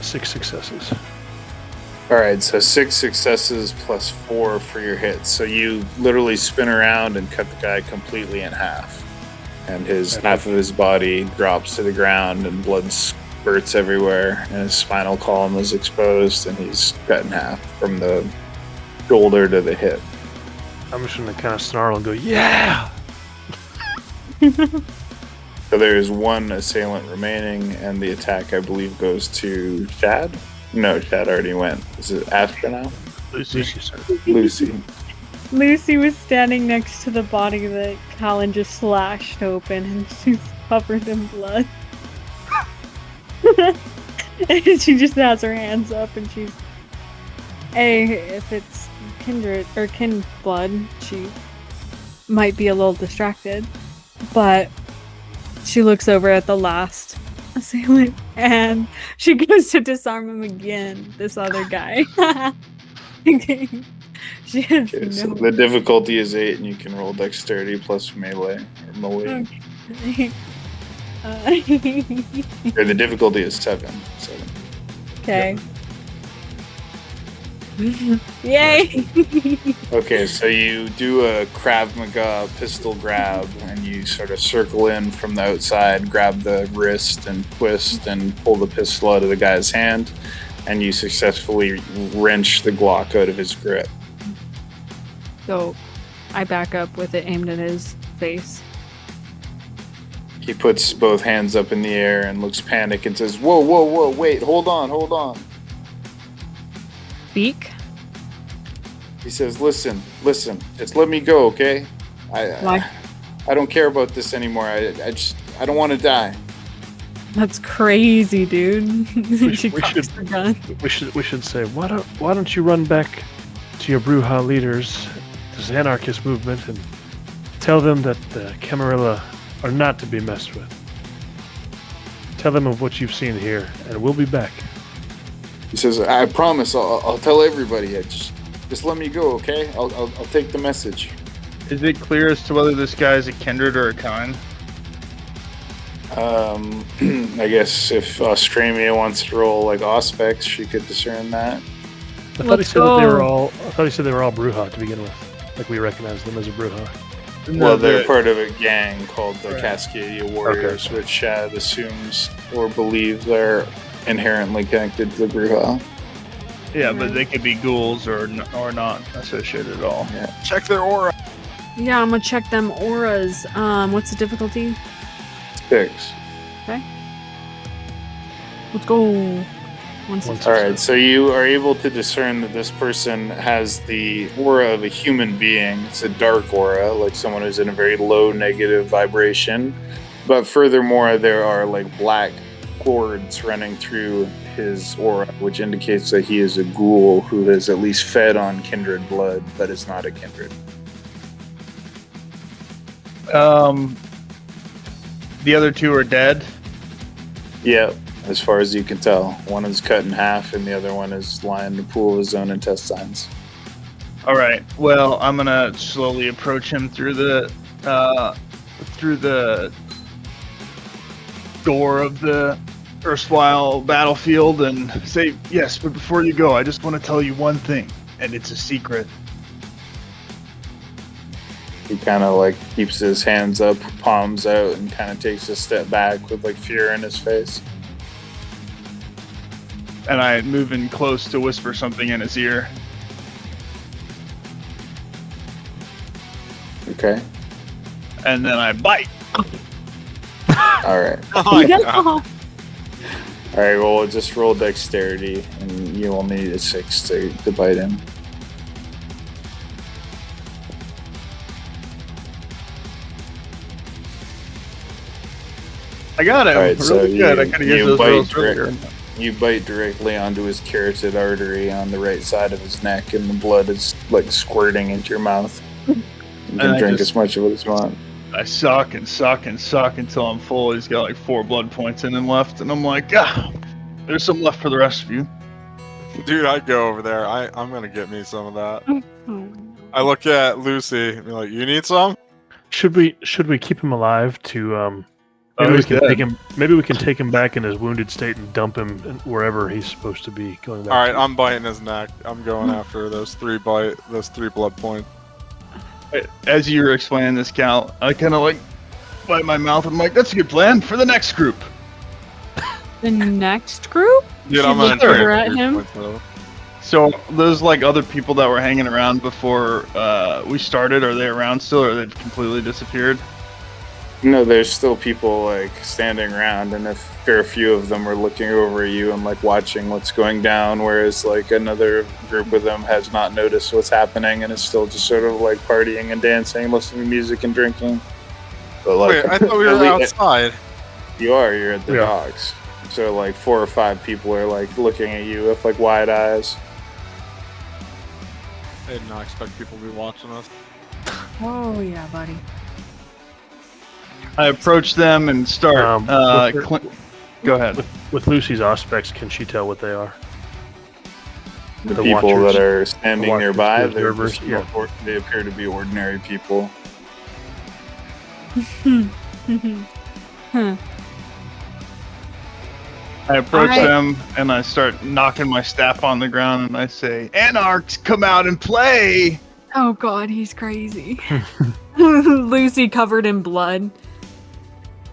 Six successes. All right, so 6 successes plus 4 for your hits. So you literally spin around and cut the guy completely in half, and half of his body drops to the ground, and blood spurts everywhere, and his spinal column is exposed, and he's cut in half from the shoulder to the hip. I'm just gonna kind of snarl and go, yeah! So there's one assailant remaining, and the attack, I believe, goes to Shad. No, Shad already went. Is it Astra now? Lucy. Lucy. Lucy was standing next to the body that Colin just slashed open, and she's covered in blood. And she just has her hands up, and she's... if it's kindred or kin blood, she might be a little distracted, but she looks over at the last assailant and she goes to disarm him again. This other guy. She has So the difficulty is 8, and you can roll dexterity plus melee or melee. Okay. Or the difficulty is 7. Okay. Yay! Okay, so you do a Krav Maga pistol grab, and you sort of circle in from the outside, grab the wrist and twist and pull the pistol out of the guy's hand, and you successfully wrench the Glock out of his grip. So I back up with it aimed at his face. He puts both hands up in the air and looks panicked and says, "Whoa, whoa, whoa, wait, hold on. Speak? He says, listen, just let me go, okay? Why? I don't care about this anymore. I don't want to die." That's crazy, dude. She we cocks should- the gun. We should say, why don't you run back to your Bruja leaders, this anarchist movement, and tell them that the Camarilla are not to be messed with. Tell them of what you've seen here, and we'll be back. He says, "I promise, I'll tell everybody. Just let me go, okay? I'll take the message." Is it clear as to whether this guy is a kindred or a kind? I guess if Australia wants to roll like Auspex, she could discern that. I thought he Let's said that they go. were all. I thought he said they were all Bruja to begin with. Like we recognize them as a Bruja. Well, they're part of a gang called the Right. Cascadia Warriors, which Shad assumes or believes are inherently connected to the Bruja. Yeah, but they could be ghouls or not associated at all. Check their aura. Yeah, I'm gonna check them auras. What's the difficulty? 6. Let's go. 160. All right, so you are able to discern that this person has the aura of a human being. It's a dark aura, like someone who's in a very low negative vibration. But furthermore, there are like black cords running through his aura, which indicates that he is a ghoul who has at least fed on kindred blood, but is not a kindred. The other two are dead. Yeah, as far as you can tell. One is cut in half, and the other one is lying in a pool of his own intestines. All right. Well, I'm gonna slowly approach him through the door of the erstwhile battlefield and say, "Yes, but before you go, I just want to tell you one thing, and it's a secret." He kind of like keeps his hands up, palms out, and kind of takes a step back with like fear in his face. And I move in close to whisper something in his ear. Okay. And then I bite. All right. Oh my God. All right. Well, we'll just roll dexterity, and you will need a 6 to bite him. I got him. All right, so Really good. I could have used those rolls direct- earlier. You bite directly onto his carotid artery on the right side of his neck, and the blood is like squirting into your mouth. You And can I drink just- as much of it as you want. I suck and suck and suck until I'm full. He's got like 4 blood points in him left, and I'm like, there's some left for the rest of you. Dude, I'd go over there. I'm gonna get me some of that. Oh. I look at Lucy and be like, "You need some?" Should we keep him alive to Maybe we he's can dead. take him. Maybe we can take him back in his wounded state and dump him wherever he's supposed to be going back. All right, to. I'm biting his neck. I'm going after those 3 blood points. As you were explaining this, Cal, I kind of like bite my mouth. I'm like, that's a good plan for the next group. The next group? Dude, She I'm gonna looked try over and at him. points though. So those like other people that were hanging around before we started, are they around still, or they've completely disappeared? No, there's still people like standing around, and a fair few of them are looking over at you and like watching what's going down, whereas like another group of them has not noticed what's happening and is still just sort of like partying and dancing, listening to music and drinking. But like, Wait, I thought we were outside. you're at the Yeah. docks. So like 4 or 5 people are like looking at you with like wide eyes. I did not expect people to be watching us. Oh, yeah, buddy. I approach them and start. Go ahead. With Lucy's aspects, can she tell what they are? The, The people watchers. that are standing The watchers, nearby, the they're observers, just yeah. they appear to be ordinary people. I approach Alright. them and I start knocking my staff on the ground and I say, "Anarchs, come out and play!" Oh god, he's crazy. Lucy, covered in blood,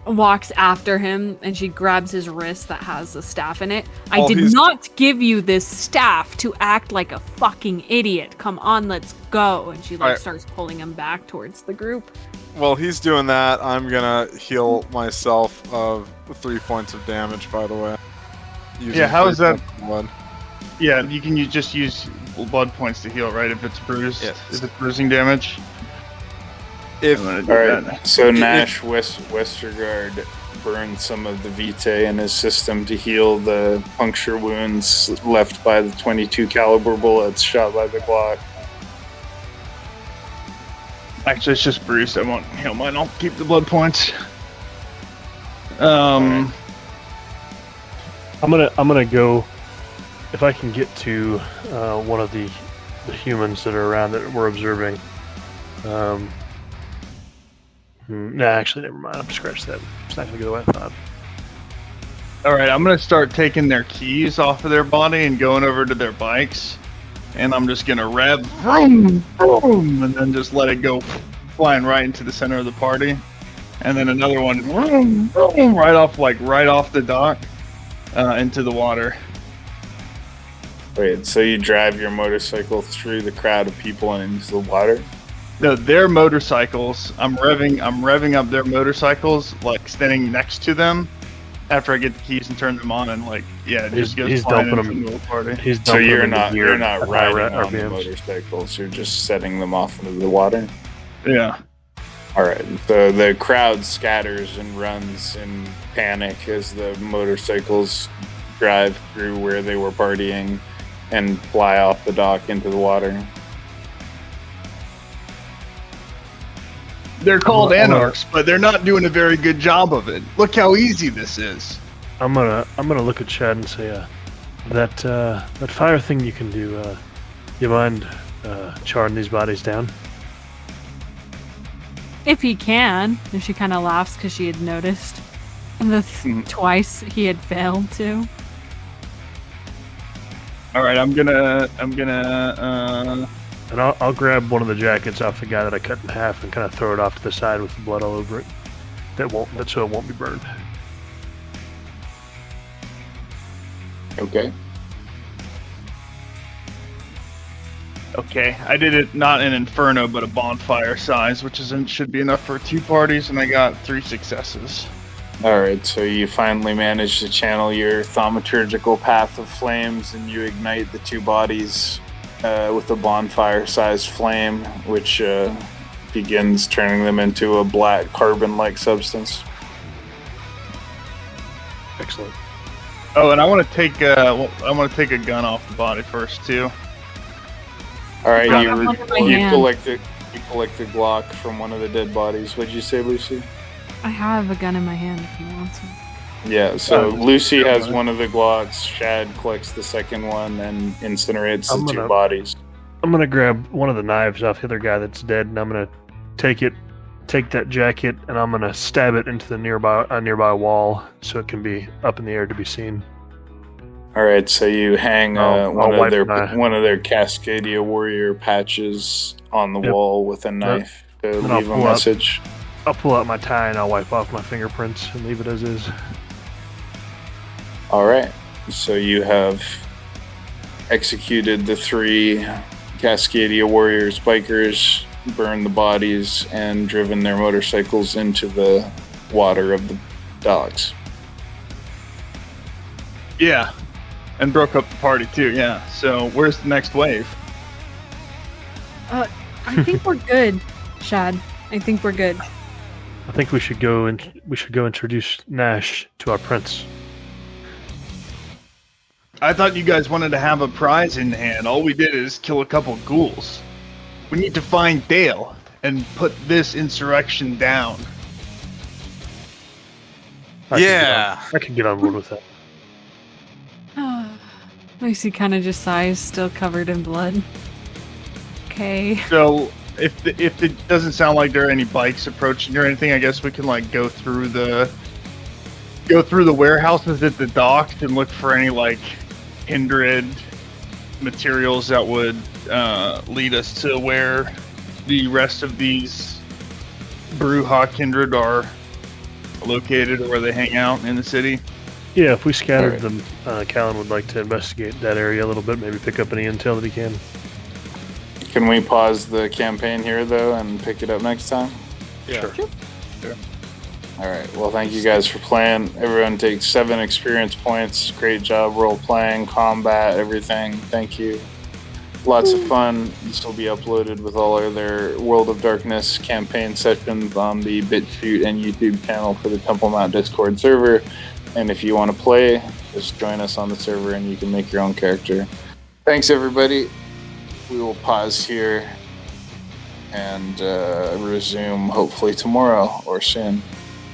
walks after him and she grabs his wrist that has the staff in it. I Oh, did he's- not give you this staff to act like a fucking idiot. Come on, let's go. And she like Alright. starts pulling him back towards the group. While he's doing that, I'm gonna heal myself of 3 points of damage, by the way. Using Yeah, how is 3 that- points of blood. Yeah, you can just use blood points to heal, right? If it's bruised, Yes. if it's bruising damage. If I'm gonna do All that. right, so Nash Westergaard burned some of the Vitae in his system to heal the puncture wounds left by the 22 caliber bullets shot by the Glock. Actually, it's just bruised. I won't heal mine. I'll keep the blood points. Alright. I'm gonna go. If I can get to one of the humans that are around that we're observing. Nah, actually, never mind. I'm gonna scratch that. It's not gonna go the way I thought. All right, I'm gonna start taking their keys off of their body and going over to their bikes, and I'm just gonna rev, vroom, vroom, and then just let it go flying right into the center of the party, and then another one, vroom, vroom, right off the dock, into the water. Wait, so you drive your motorcycle through the crowd of people and into the water? No, their motorcycles. I'm revving up their motorcycles, like standing next to them. After I get the keys and turn them on, and like, yeah, it just goes He's flying dumping into them. the middle of the party. He's So dumping you're them into not gear you're not at riding high on the RPMs. motorcycles. You're just setting them off into the water. Yeah. All right. So the crowd scatters and runs in panic as the motorcycles drive through where they were partying and fly off the dock into the water. They're called I'm gonna- anarchs, but they're not doing a very good job of it. Look how easy this is. I'm gonna look at Chad and say, that fire thing you can do. You mind charring these bodies down? If he can. And she kind of laughs because she had noticed. And the twice he had failed to. All right, I'm gonna. And I'll grab one of the jackets off the guy that I cut in half and kind of throw it off to the side with the blood all over it. So it won't be burned. Okay. Okay, I did it not an inferno, but a bonfire size, which should be enough for 2 parties, and I got 3 successes. All right. So you finally manage to channel your thaumaturgical path of flames, and you ignite the 2 bodies with a bonfire-sized flame, which begins turning them into a black carbon-like substance. Excellent. Oh, and I want to take a gun off the body first too. All right, I you have one in my you hand. collect a Glock from one of the dead bodies. What'd you say, Lucy? I have a gun in my hand if you want to. Yeah. So Oh, Lucy has okay. one of the Glocks. Shad collects the second one and incinerates I'm the 2 gonna- bodies. I'm gonna grab one of the knives off the other guy that's dead, and I'm gonna take it take that jacket and I'm gonna stab it into the nearby wall so it can be up in the air to be seen. All right, so you hang I'll one wipe of my- their Cascadia warrior patches on the Yep. wall with a knife to Then I'll leave a pull out- message. I'll pull out my tie and I'll wipe off my fingerprints and leave it as is. All right, so you have executed the 3 Cascadia warriors, bikers, burned the bodies, and driven their motorcycles into the water of the docks. Yeah. And broke up the party too, yeah. So where's the next wave? I think we're good, Shad. I think we're good. I think we should go introduce Nash to our prince. I thought you guys wanted to have a prize in hand. All we did is kill a couple ghouls. We need to find Dale and put this insurrection down. I can get on board with that. Lucy kind of just sighs, still covered in blood. Okay. So if it doesn't sound like there are any bikes approaching or anything, I guess we can like go through the warehouses at the docks and look for any like kindred materials that would lead us to where the rest of these Brujah kindred are located or where they hang out in the city. Yeah, if we scattered Alright. them, Callan would like to investigate that area a little bit, maybe pick up any intel that he can. Can we pause the campaign here, though, and pick it up next time? Yeah. Sure. All right. Well, thank you guys for playing. Everyone takes 7 experience points. Great job role-playing, combat, everything. Thank you. Lots of fun. This will be uploaded with all other World of Darkness campaign sessions on the BitChute and YouTube channel for the Temple Mount Discord server. And if you want to play, just join us on the server and you can make your own character. Thanks, everybody. We will pause here and resume hopefully tomorrow or soon.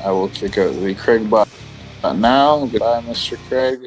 I will kick out the Craig bot now. Goodbye, Mr. Craig.